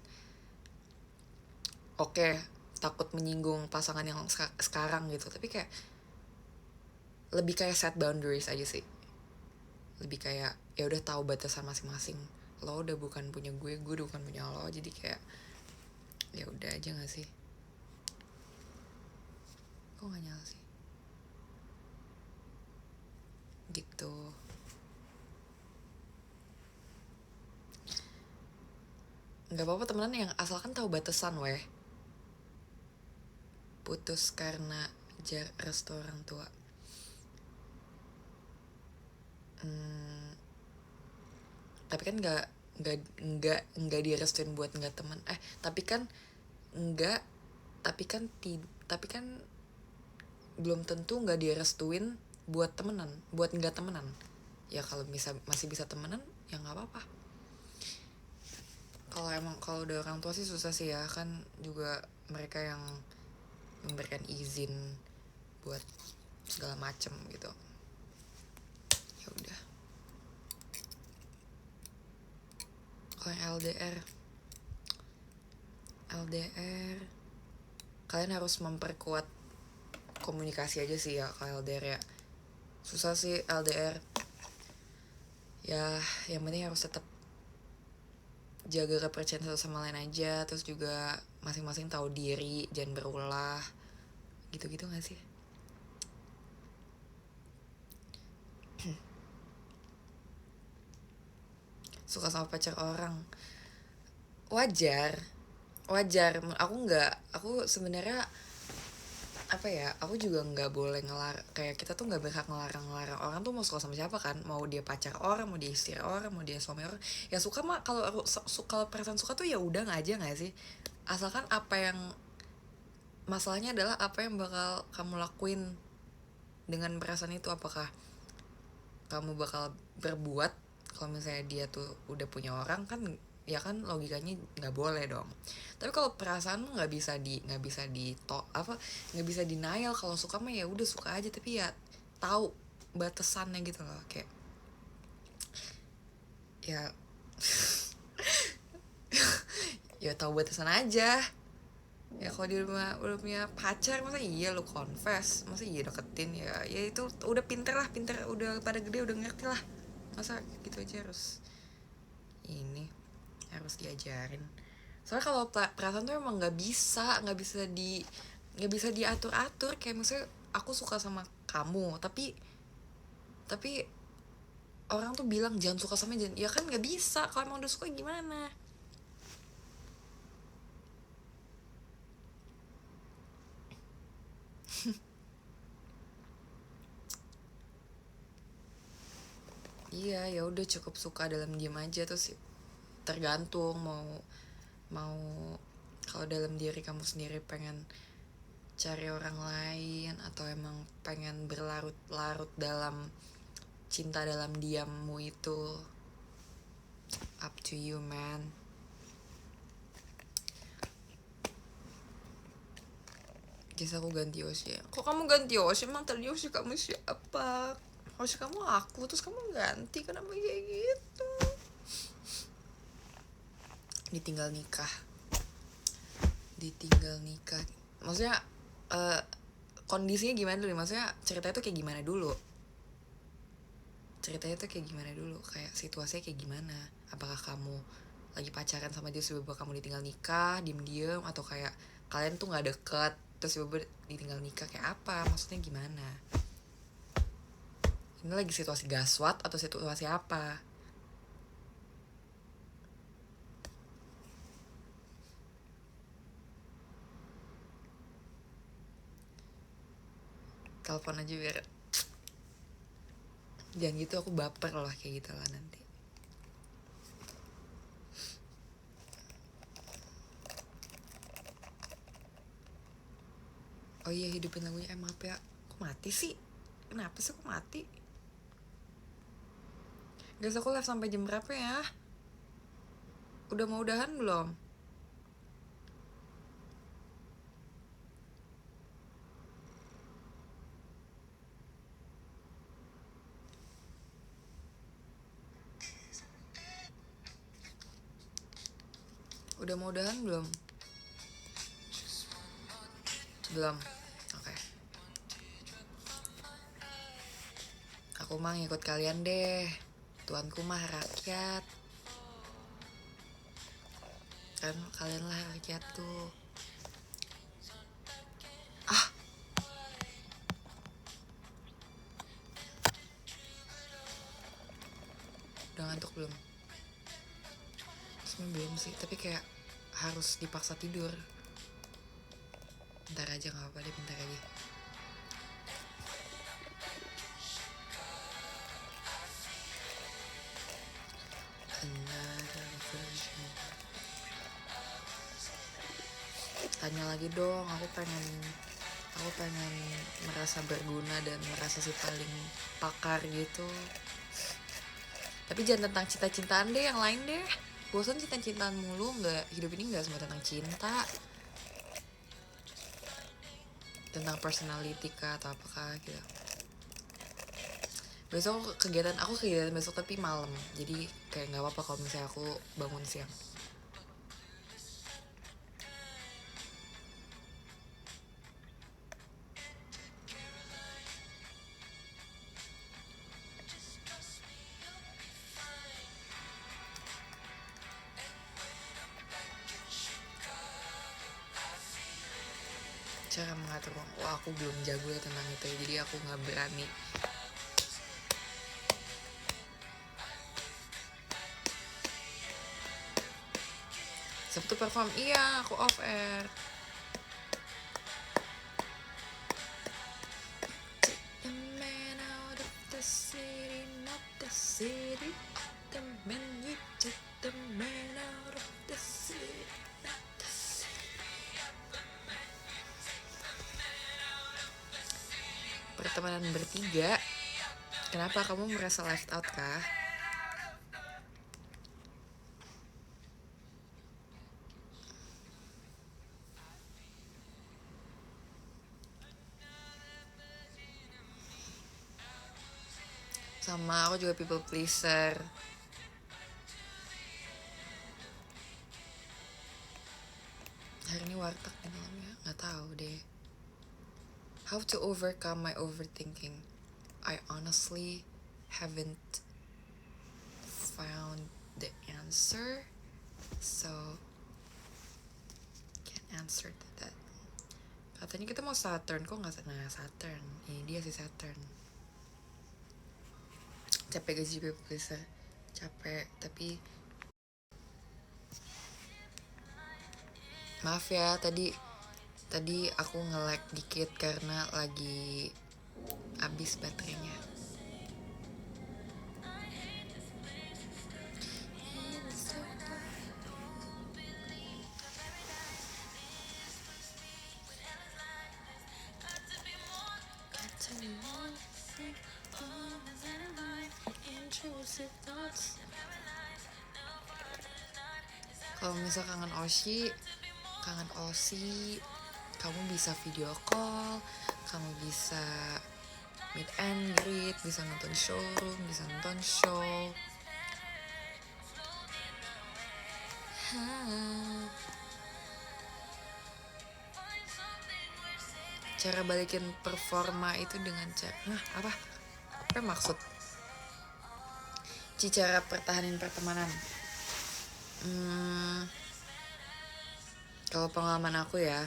Oke, takut menyinggung pasangan yang sekarang gitu, tapi kayak lebih kayak set boundaries aja sih, lebih kayak ya udah tahu batasan masing-masing. Lo udah bukan punya gue udah bukan punya lo, jadi kayak ya udah aja nggak sih. Kok nggak nyala sih gitu. Nggak apa-apa temenan yang asalkan tahu batasan weh. Putus karena restu orang tua, tapi kan nggak direstuin buat nggak teman, tapi kan nggak tapi kan belum tentu nggak direstuin buat temenan, buat nggak temenan. Ya kalau masih bisa temenan ya nggak apa-apa. Kalau udah orang tua sih susah sih ya kan, juga mereka yang memberikan izin buat segala macem gitu. Ya udah. Kalau yang LDR kalian harus memperkuat komunikasi aja sih ya. Kalau LDR ya susah sih LDR ya, yang penting harus tetap jaga kepercayaan satu sama lain aja, terus juga masing-masing tahu diri, jangan berulah gitu-gitu nggak sih? Suka sama pacar orang wajar, aku sebenarnya apa ya, aku juga nggak boleh kayak kita tuh nggak berhak ngelarang orang tuh mau suka sama siapa kan, mau dia pacar orang, mau dia istri orang, mau dia suami orang, ya suka mah. Kalau aku kalau perasaan suka tuh ya udah nggak aja nggak sih, asalkan apa yang masalahnya adalah apa yang bakal kamu lakuin dengan perasaan itu. Apakah kamu bakal berbuat kalau misalnya dia tuh udah punya orang kan, ya kan logikanya nggak boleh dong. Tapi kalau perasaan nggak bisa nggak bisa denial. Kalau suka mah ya udah suka aja, tapi ya tahu batasannya gitu loh, kayak ya ya tahu batasan aja. Ya kalau dia udah punya pacar, masa iya lo confess, masa iya deketin, ya itu udah pinter, udah pada gede udah ngerti lah, masa gitu aja harus diajarin. Soalnya kalau perasaan tuh emang nggak bisa diatur atur. Kayak misalnya aku suka sama kamu, tapi orang tuh bilang jangan suka sama jangan, ya kan nggak bisa. Kalau emang udah suka gimana? Iya, ya udah cukup suka dalam diam aja. Terus tergantung mau kalau dalam diri kamu sendiri pengen cari orang lain atau emang pengen berlarut-larut dalam cinta dalam diammu, itu up to you man. Guys, aku ganti Yoshi ya. Kok kamu ganti Yoshi? Emang tadi Yoshi kamu siapa? Yoshi kamu aku, terus kamu ganti, kenapa kayak gitu? Ditinggal nikah maksudnya kondisinya gimana dulu? Maksudnya ceritanya tuh kayak gimana dulu? Kayak situasinya kayak gimana? Apakah kamu lagi pacaran sama dia sebab kamu ditinggal nikah diem-diem, atau kayak kalian tuh nggak deket terus sebab ditinggal nikah? Kayak apa maksudnya, gimana ini? Lagi situasi gaswat atau situasi apa? Telepon aja biar jangan gitu, aku baper lah kayak gitu lah nanti. Oh iya, hidupin lagunya. Maaf ya, kok mati sih? Kenapa sih kok mati? Guys, aku live sampai jam berapa ya? Udah mau udahan belum? Udah mau udahan belum? Belum. Oke. Aku mah ngikut kalian deh. Tuanku mah rakyat. Kan kalian lah rakyat tuh. Udah ngantuk belum? Sebenernya belum sih, tapi kayak harus dipaksa tidur. Bentar aja, gak apa-apa deh, bentar aja. Another version. Tanya lagi dong, aku pengen merasa berguna dan merasa si paling pakar gitu. Tapi jangan tentang cinta-cintaan deh, yang lain deh. Bosan cinta-cintaan mulu, hidup ini nggak semua tentang cinta. Tentang personality kah atau apakah gitu. Besok aku kegiatan besok tapi malam, jadi kayak nggak apa-apa kalau misalnya aku bangun siang. Cara mengatur uang, wah aku belum jago ya tentang itu, jadi aku nggak berani. Sabtu perform, iya aku off air. The man out of the city, not the city of the man. You took the man out of the city, not the city. Pertemanan bertiga, kenapa kamu merasa left out kah? Sama, aku juga people pleaser. Hari ini warteg nih malamnya, nggak tahu deh. How to overcome my overthinking? I honestly haven't found the answer, so can't answer to that. Katanya kita mau Saturn, kok nggak? Nah, Saturn, ini dia si Saturn. Capek gaji people pleaser, capek, tapi maaf ya, tadi aku nge-lag dikit karena lagi habis baterainya. Kalau misal kangen Osi, kamu bisa video call, kamu bisa meet and greet, bisa nonton showroom, bisa nonton show. Cara balikin performa itu dengan apa maksud? Cara pertahanin pertemanan. Kalau pengalaman aku ya,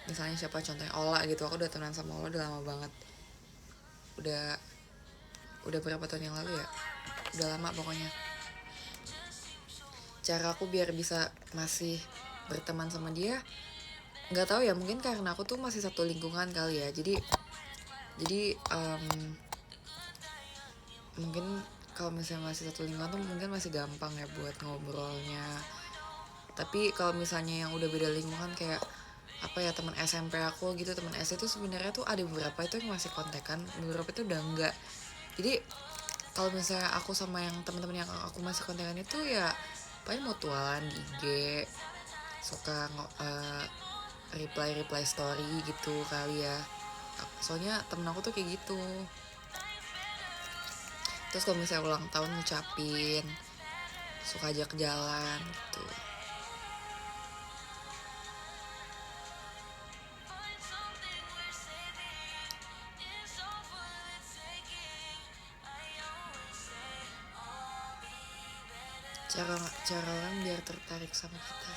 misalnya siapa contohnya Ola gitu, aku udah temenan sama Ola udah lama banget. Udah berapa tahun yang lalu ya? Udah lama pokoknya. Cara aku biar bisa masih berteman sama dia, nggak tahu ya, mungkin karena aku tuh masih satu lingkungan kali ya. Jadi mungkin kalau misalnya masih satu lingkungan tuh mungkin masih gampang ya buat ngobrolnya. Tapi kalau misalnya yang udah beda lingkungan kayak apa ya, teman SMP aku gitu, teman SD tuh sebenarnya tuh ada beberapa itu yang masih kontekan, beberapa itu udah enggak. Jadi kalau misalnya aku sama yang teman-teman yang aku masih kontekan itu ya paling mutualan di IG, suka reply story gitu kali ya. Soalnya temen aku tuh kayak gitu. Terus kalau misalnya ulang tahun ngucapin, suka ajak jalan gitu. Cara orang biar tertarik sama kita,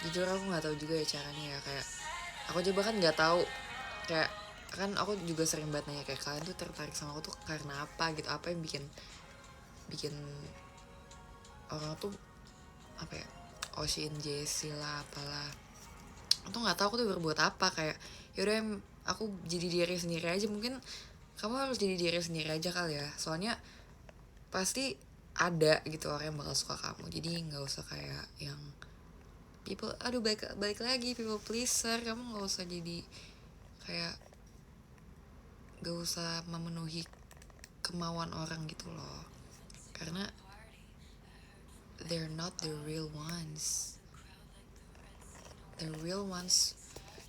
jujur aku nggak tahu juga ya caranya ya. Kayak aku juga kan nggak tahu, kayak kan aku juga sering banget nanya kayak kalian tuh tertarik sama aku tuh karena apa gitu, apa yang bikin orang tuh apa ya, Oshin Jessie lah apalah. Aku tuh nggak tahu aku tuh berbuat apa. Kayak yaudah aku jadi diri sendiri aja. Mungkin kamu harus jadi diri sendiri aja kali ya, soalnya pasti ada gitu orang yang bakal suka kamu. Jadi nggak usah kayak yang balik lagi people pleaser. Kamu nggak usah jadi kayak, nggak usah memenuhi kemauan orang gitu loh, karena they're not the real ones. The real ones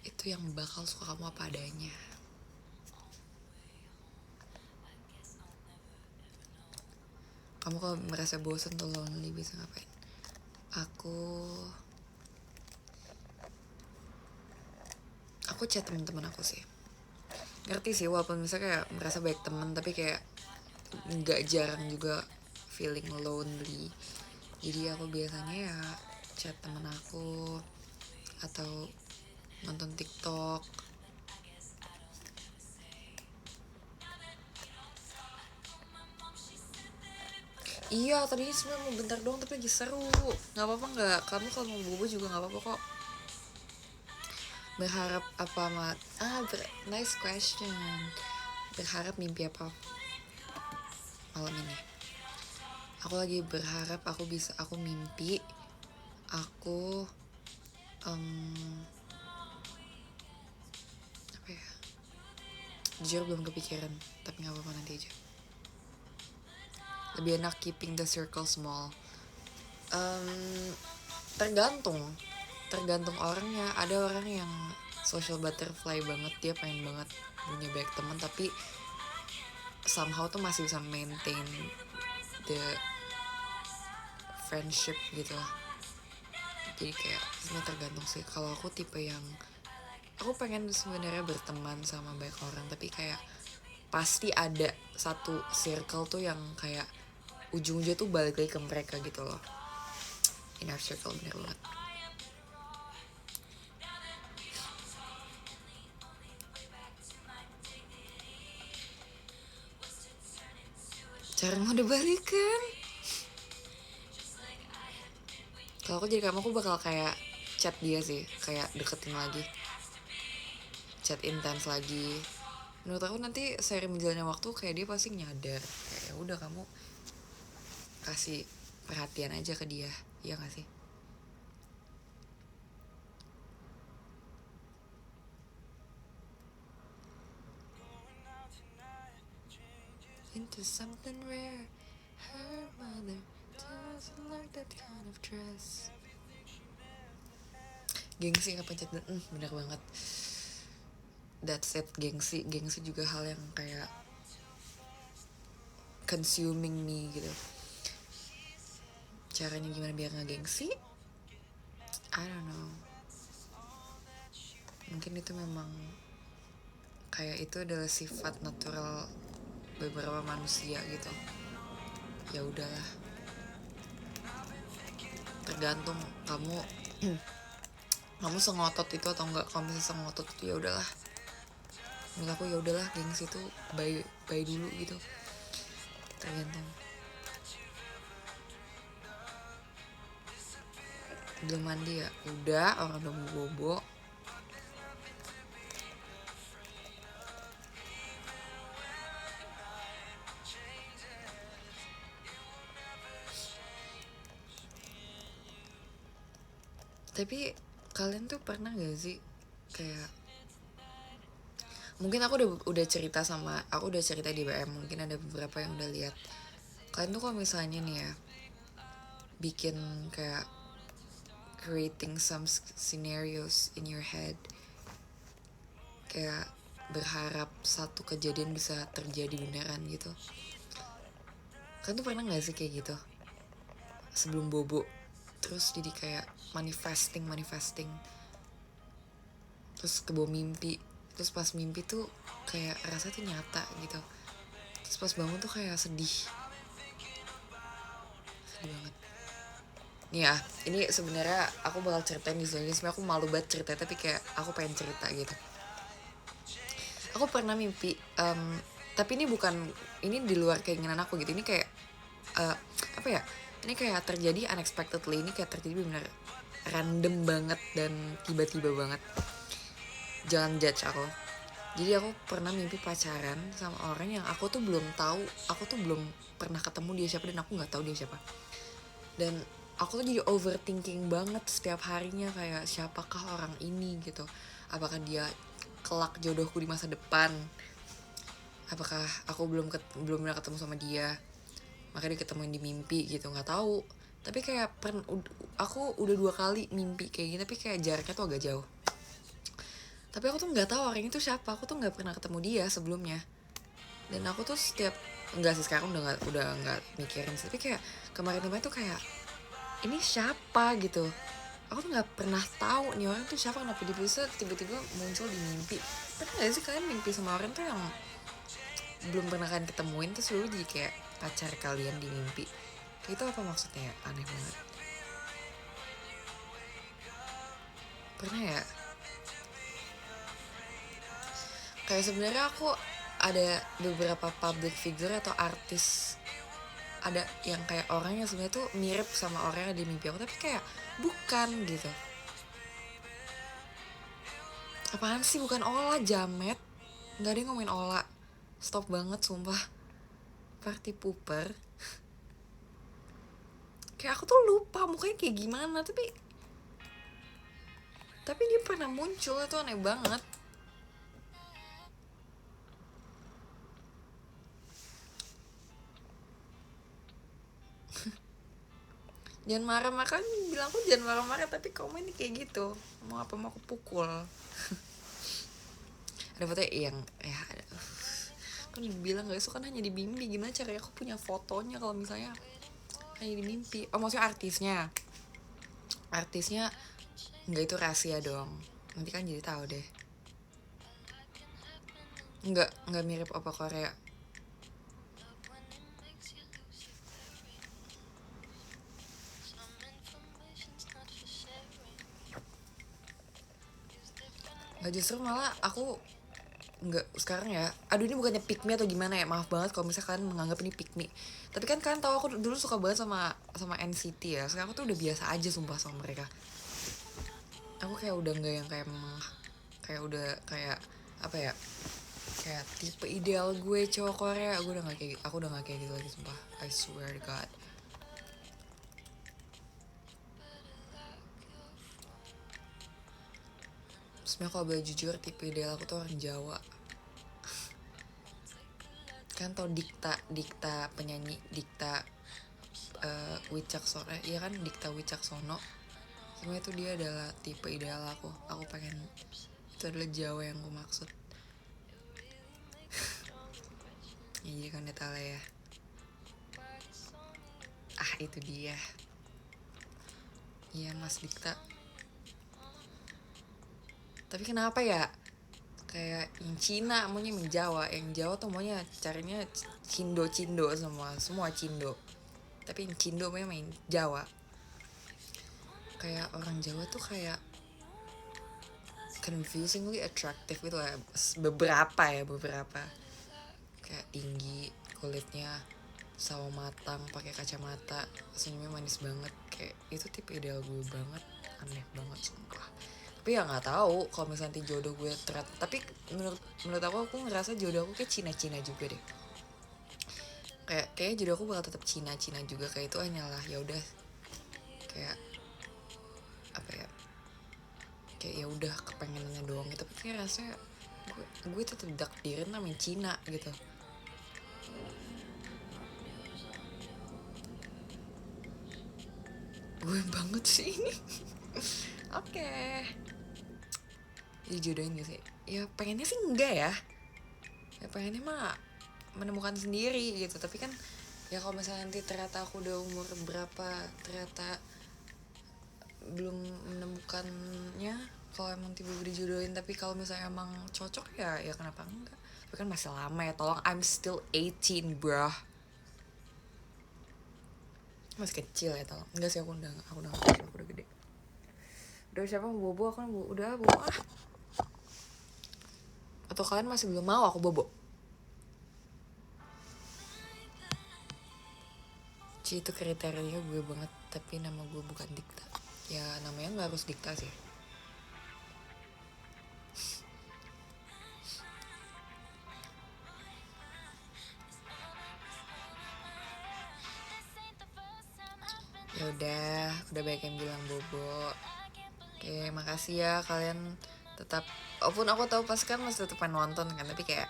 itu yang bakal suka kamu apa adanya. Kamu kalau merasa bosan atau lonely bisa ngapain? Aku chat teman-teman aku sih. Ngerti sih, walaupun misalnya kayak merasa baik teman, tapi kayak nggak jarang juga feeling lonely. Jadi aku biasanya ya chat teman aku atau nonton TikTok. Iya, tadi sebenarnya mau bentar doang tapi lagi seru. Nggak apa-apa nggak? Kamu kalau mau bobo juga nggak apa-apa kok. Berharap apa mat? Nice question. Berharap mimpi apa malam ini? Aku lagi berharap aku mimpi aku apa ya? Jujur belum kepikiran, tapi nggak apa-apa nanti aja. Lebih enak keeping the circle small. Tergantung orangnya. Ada orang yang social butterfly banget, dia pengen banget punya banyak teman tapi somehow tuh masih bisa maintain the friendship gitu lah. Jadi kayak sebenarnya tergantung sih. Kalau aku tipe yang aku pengen sebenarnya berteman sama banyak orang, tapi kayak pasti ada satu circle tuh yang kayak ujung-ujungnya tuh balik lagi ke mereka gitu loh. Inner circle bener banget. Jarang udah balikan. Kalau aku jadi kamu, aku bakal kayak chat dia sih, kayak deketin lagi, chat intens lagi. Menurut aku nanti seiring berjalannya waktu kayak dia pasti nyadar kayak ya udah kamu kasih perhatian aja ke dia, iya gak sih? Into something rare, her mother doesn't like that kind of dress. Gengsi gak pencet bener banget. That's it, gengsi juga hal yang kayak consuming me gitu. Caranya gimana biar gak gengsi? I don't know. Mungkin itu memang kayak itu adalah sifat natural beberapa manusia gitu. Ya udahlah, tergantung kamu sengotot itu atau enggak. Kalau misalnya sengotot itu ya udahlah, menurut aku ya udahlah, gengsi itu bye dulu gitu. Tergantung. Belum mandi ya udah, orang udah bobo. Tapi kalian tuh pernah gak sih kayak, mungkin aku udah cerita di BM, mungkin ada beberapa yang udah lihat. Kalian tuh kalau misalnya nih ya bikin kayak creating some scenarios in your head, kayak berharap satu kejadian bisa terjadi beneran gitu. Kalian tuh pernah gak sih kayak gitu sebelum bobo, terus jadi kayak manifesting terus kebawa mimpi, terus pas mimpi tuh kayak rasa tuh nyata gitu, terus pas bangun tuh kayak sedih banget. Nih ya, ini sebenarnya aku bakal ceritain di sini. Sebenarnya aku malu banget cerita, tapi kayak aku pengen cerita gitu. Aku pernah mimpi, tapi ini di luar keinginan aku gitu. Ini kayak apa ya? Ini kayak terjadi unexpectedly. Ini kayak terjadi benar random banget dan tiba-tiba banget. Jangan judge aku. Jadi aku pernah mimpi pacaran sama orang yang aku tuh belum pernah ketemu dia siapa, dan aku nggak tahu dia siapa. Dan aku tuh jadi overthinking banget setiap harinya, kayak siapakah orang ini gitu. Apakah dia kelak jodohku di masa depan? Apakah aku belum pernah ketemu sama dia, makanya dia ketemuin di mimpi gitu, nggak tahu. Tapi kayak aku udah 2 kali mimpi kayak gini, tapi kayak jaraknya tuh agak jauh. Tapi aku tuh nggak tahu orang itu siapa, aku tuh nggak pernah ketemu dia sebelumnya. Dan aku tuh setiap enggak sih, sekarang udah nggak mikirin sih, tapi kayak kemarin-kemarin tuh kayak ini siapa gitu, aku tuh nggak pernah tahu nih orang tuh siapa, kenapa dia bisa tiba-tiba muncul di mimpi. Pernah nggak sih kalian mimpi sama orang tuh yang belum pernah kalian ketemuin terus dulu jadi kayak pacar kalian di mimpi? Kayak itu apa maksudnya ya? Aneh banget. Pernah ya? Kayak sebenarnya aku ada beberapa public figure atau artis, ada yang kayak orang yang sebenarnya tuh mirip sama orang yang di mimpi aku, tapi kayak bukan gitu. Apaan sih, bukan Ola, jamet. Nggak ada yang ngomongin Ola. Stop banget sumpah. Party pooper. Kayak aku tuh lupa mukanya kayak gimana, tapi dia pernah muncul, itu aneh banget. Jangan marah-marah, kan bilang aku jangan marah-marah, tapi komen kayak gitu. Mau apa, mau aku pukul. Ada foto yang ya ada, kan dibilang guys, itu kan hanya di mimpi. Gimana caranya aku punya fotonya kalau misalnya hanya di mimpi? Oh maksudnya artisnya nggak, itu rahasia dong, nanti kan jadi tahu deh. Nggak mirip apa Korea. Nggak, justru malah aku nggak sekarang ya. Aduh, ini bukannya pick me atau gimana ya, maaf banget kalau misalnya kalian menganggap ini pick me, tapi kan kalian tahu aku dulu suka banget sama NCT ya. Sekarang aku tuh udah biasa aja sumpah sama mereka. Aku kayak udah nggak yang kayak kayak udah kayak apa ya, kayak tipe ideal gue cowok Korea. Aku udah nggak kayak gitu lagi sumpah, I swear to God. Sebenarnya kalau boleh jujur, tipe ideal aku tuh orang Jawa. Kan tau Dikta penyanyi Dikta Wicaksono, iya kan, Dikta Wicaksono. Sebenarnya itu dia adalah tipe ideal aku. Aku pengen, itu adalah Jawa yang gue maksud. Ya jadi kan Netala ya. Itu dia. Iya Mas Dikta. Tapi kenapa ya, kayak yang Cina maunya yang Jawa, yang Jawa tuh maunya carinya Cindo semua Cindo, tapi yang Cindo maunya main Jawa. Kayak orang Jawa tuh kayak confusingly attractive gitu lah, beberapa kayak tinggi, kulitnya sawo matang, pakai kacamata, senyumnya manis banget. Kayak itu tipe ideal gue banget. Aneh banget sumpah. Tapi ya nggak tahu kalau misalnya nanti jodoh gue tapi menurut aku ngerasa jodoh aku kayak Cina juga deh. Kayak jodoh aku bakal tetap Cina juga. Kayak itu hanyalah ya udah, kayak apa ya, kayak ya udah kepengenannya doang gitu. Tapi kayak rasanya gue tetap dakdirin namanya Cina gitu. Gue banget sih ini. Oke. Dijodohin gak sih? Ya pengennya sih enggak ya. Ya pengennya mah menemukan sendiri gitu. Tapi kan ya kalau misalnya nanti ternyata aku udah umur berapa, ternyata belum menemukannya, kalau emang tiba-tiba dijodohin, tapi kalau misalnya emang cocok ya kenapa enggak. Tapi kan masih lama ya, tolong, I'm still 18 bro, masih kecil ya, tolong. Enggak sih, aku udah gede. Udah, siapa mau bobo? Aku udah bobo atau kalian masih belum mau aku bobo? Itu kriteria gue banget, tapi nama gue bukan Dikta. Ya namanya nggak harus Dikta sih. Ya udah banyak yang bilang bobo. Oke, makasih ya kalian tetap, walaupun aku tahu pas kan masih tetap nonton kan, tapi kayak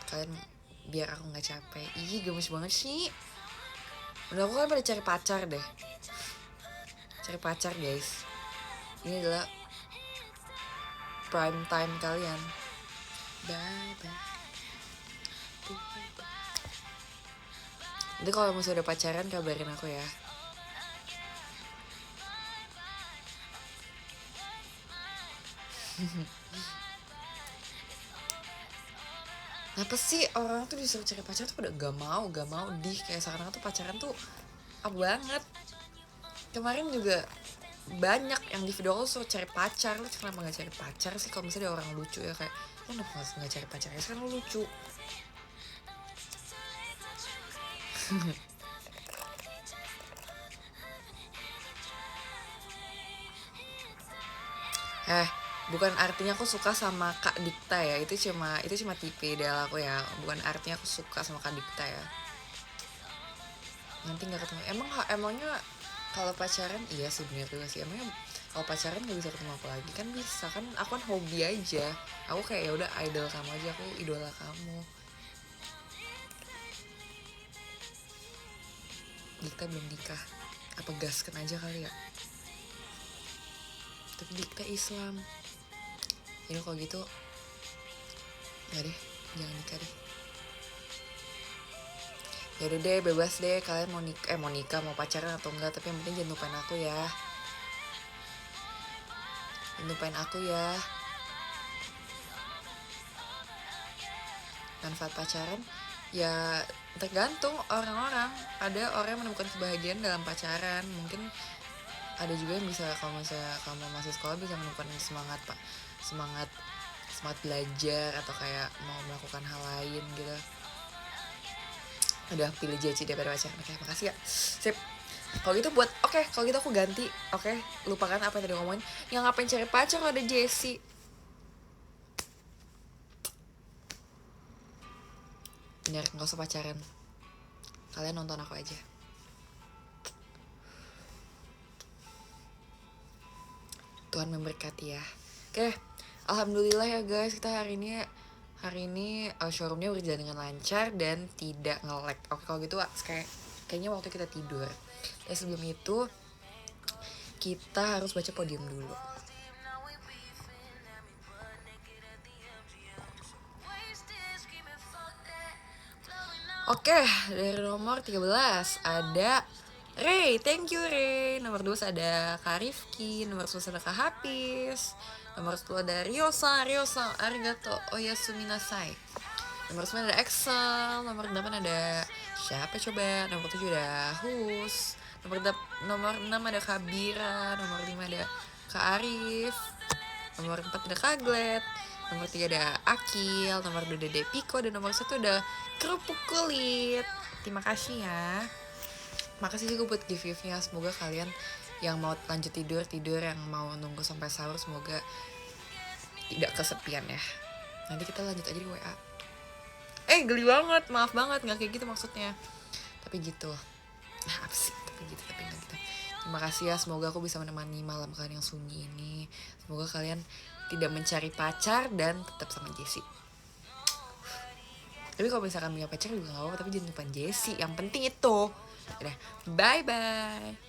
kalian biar aku nggak capek. Ih, gemes banget sih. Udah, aku kan pada cari pacar deh. Cari pacar guys. Ini adalah prime time kalian. Bye bye. Nanti kalau misalnya udah pacaran kabarin aku ya. Kenapa sih orang tuh disuruh cari pacar tuh udah gak mau kayak sekarang tuh pacaran tuh apa banget. Kemarin juga banyak yang di video call suruh cari pacar. Lu kenapa gak cari pacar sih kalau misalnya ada orang lucu ya, kayak lu kenapa gak cari pacar ya, sekarang lu lucu. Bukan artinya aku suka sama Kak Dikta ya, itu cuma tipe ideal aku ya, bukan artinya aku suka sama Kak Dikta ya. Nanti nggak ketemu, emangnya kalau pacaran, iya sih bener juga sih, emangnya kalau pacaran nggak bisa ketemu aku lagi? Kan bisa kan, aku kan hobi aja, aku kayak ya udah idol kamu aja, aku idola kamu. Dikta belum nikah, apa gaskan aja kali ya? Tapi Dikta Islam. Ini kalau gitu nggak deh, jangan nikah deh. Yaudah deh, bebas deh kalian mau nikah mau pacaran atau enggak, tapi yang penting jangan lupain aku ya. Jangan lupain aku ya. Manfaat pacaran ya tergantung orang-orang. Ada orang yang menemukan kebahagiaan dalam pacaran, mungkin ada juga yang bisa, kalau misalnya kamu masih sekolah bisa menemukan semangat belajar atau kayak mau melakukan hal lain gitu. Udah pilih Jeci daripada pacaran. Oke, makasih ya. Sip. Kalau gitu kalau gitu aku ganti. Oke, lupakan apa yang tadi ngomongin. Yang ngapain cari pacar kalau ada Jesse. Bener, gak usah pacaran. Kalian nonton aku aja. Tuhan memberkati ya. Oke, alhamdulillah ya guys, kita hari ini showroomnya berjalan dengan lancar dan tidak nge-lag. Oke, kalau gitu kayaknya waktu kita tidur. Dan sebelum itu kita harus baca podium dulu. Oke, dari nomor 13 ada Ray, thank you Ray. Nomor 2 ada Kak Rifki. Nomor 11 ada Kak Hafiz. Nomor 10 ada Ryosa, arigato, oyasuminasai. Nomor 9 ada Excel. Nomor 8 ada siapa coba? Nomor 7 ada Hus. Nomor 6 ada Kak Bira. Nomor 5 ada Kak Arif. Nomor 4 ada Kak Gled. Nomor 3 ada Akil. Nomor 2 ada Piko. Dan nomor 1 ada Kerupuk Kulit. Terima kasih ya. Makasih juga buat gift-giftnya. Semoga kalian yang mau lanjut tidur, yang mau nunggu sampai sahur, semoga tidak kesepian ya. Nanti kita lanjut aja di WA. Geli banget, maaf banget, gak kayak gitu maksudnya. Tapi gitu. Apa sih, tapi gitu. Terima kasih ya, semoga aku bisa menemani malam kalian yang sunyi ini. Semoga kalian tidak mencari pacar dan tetap sama Jessie. Tapi kalau misalkan punya pacar juga gak apa-apa, tapi jangan lupa Jessie, yang penting itu. Udah, bye-bye.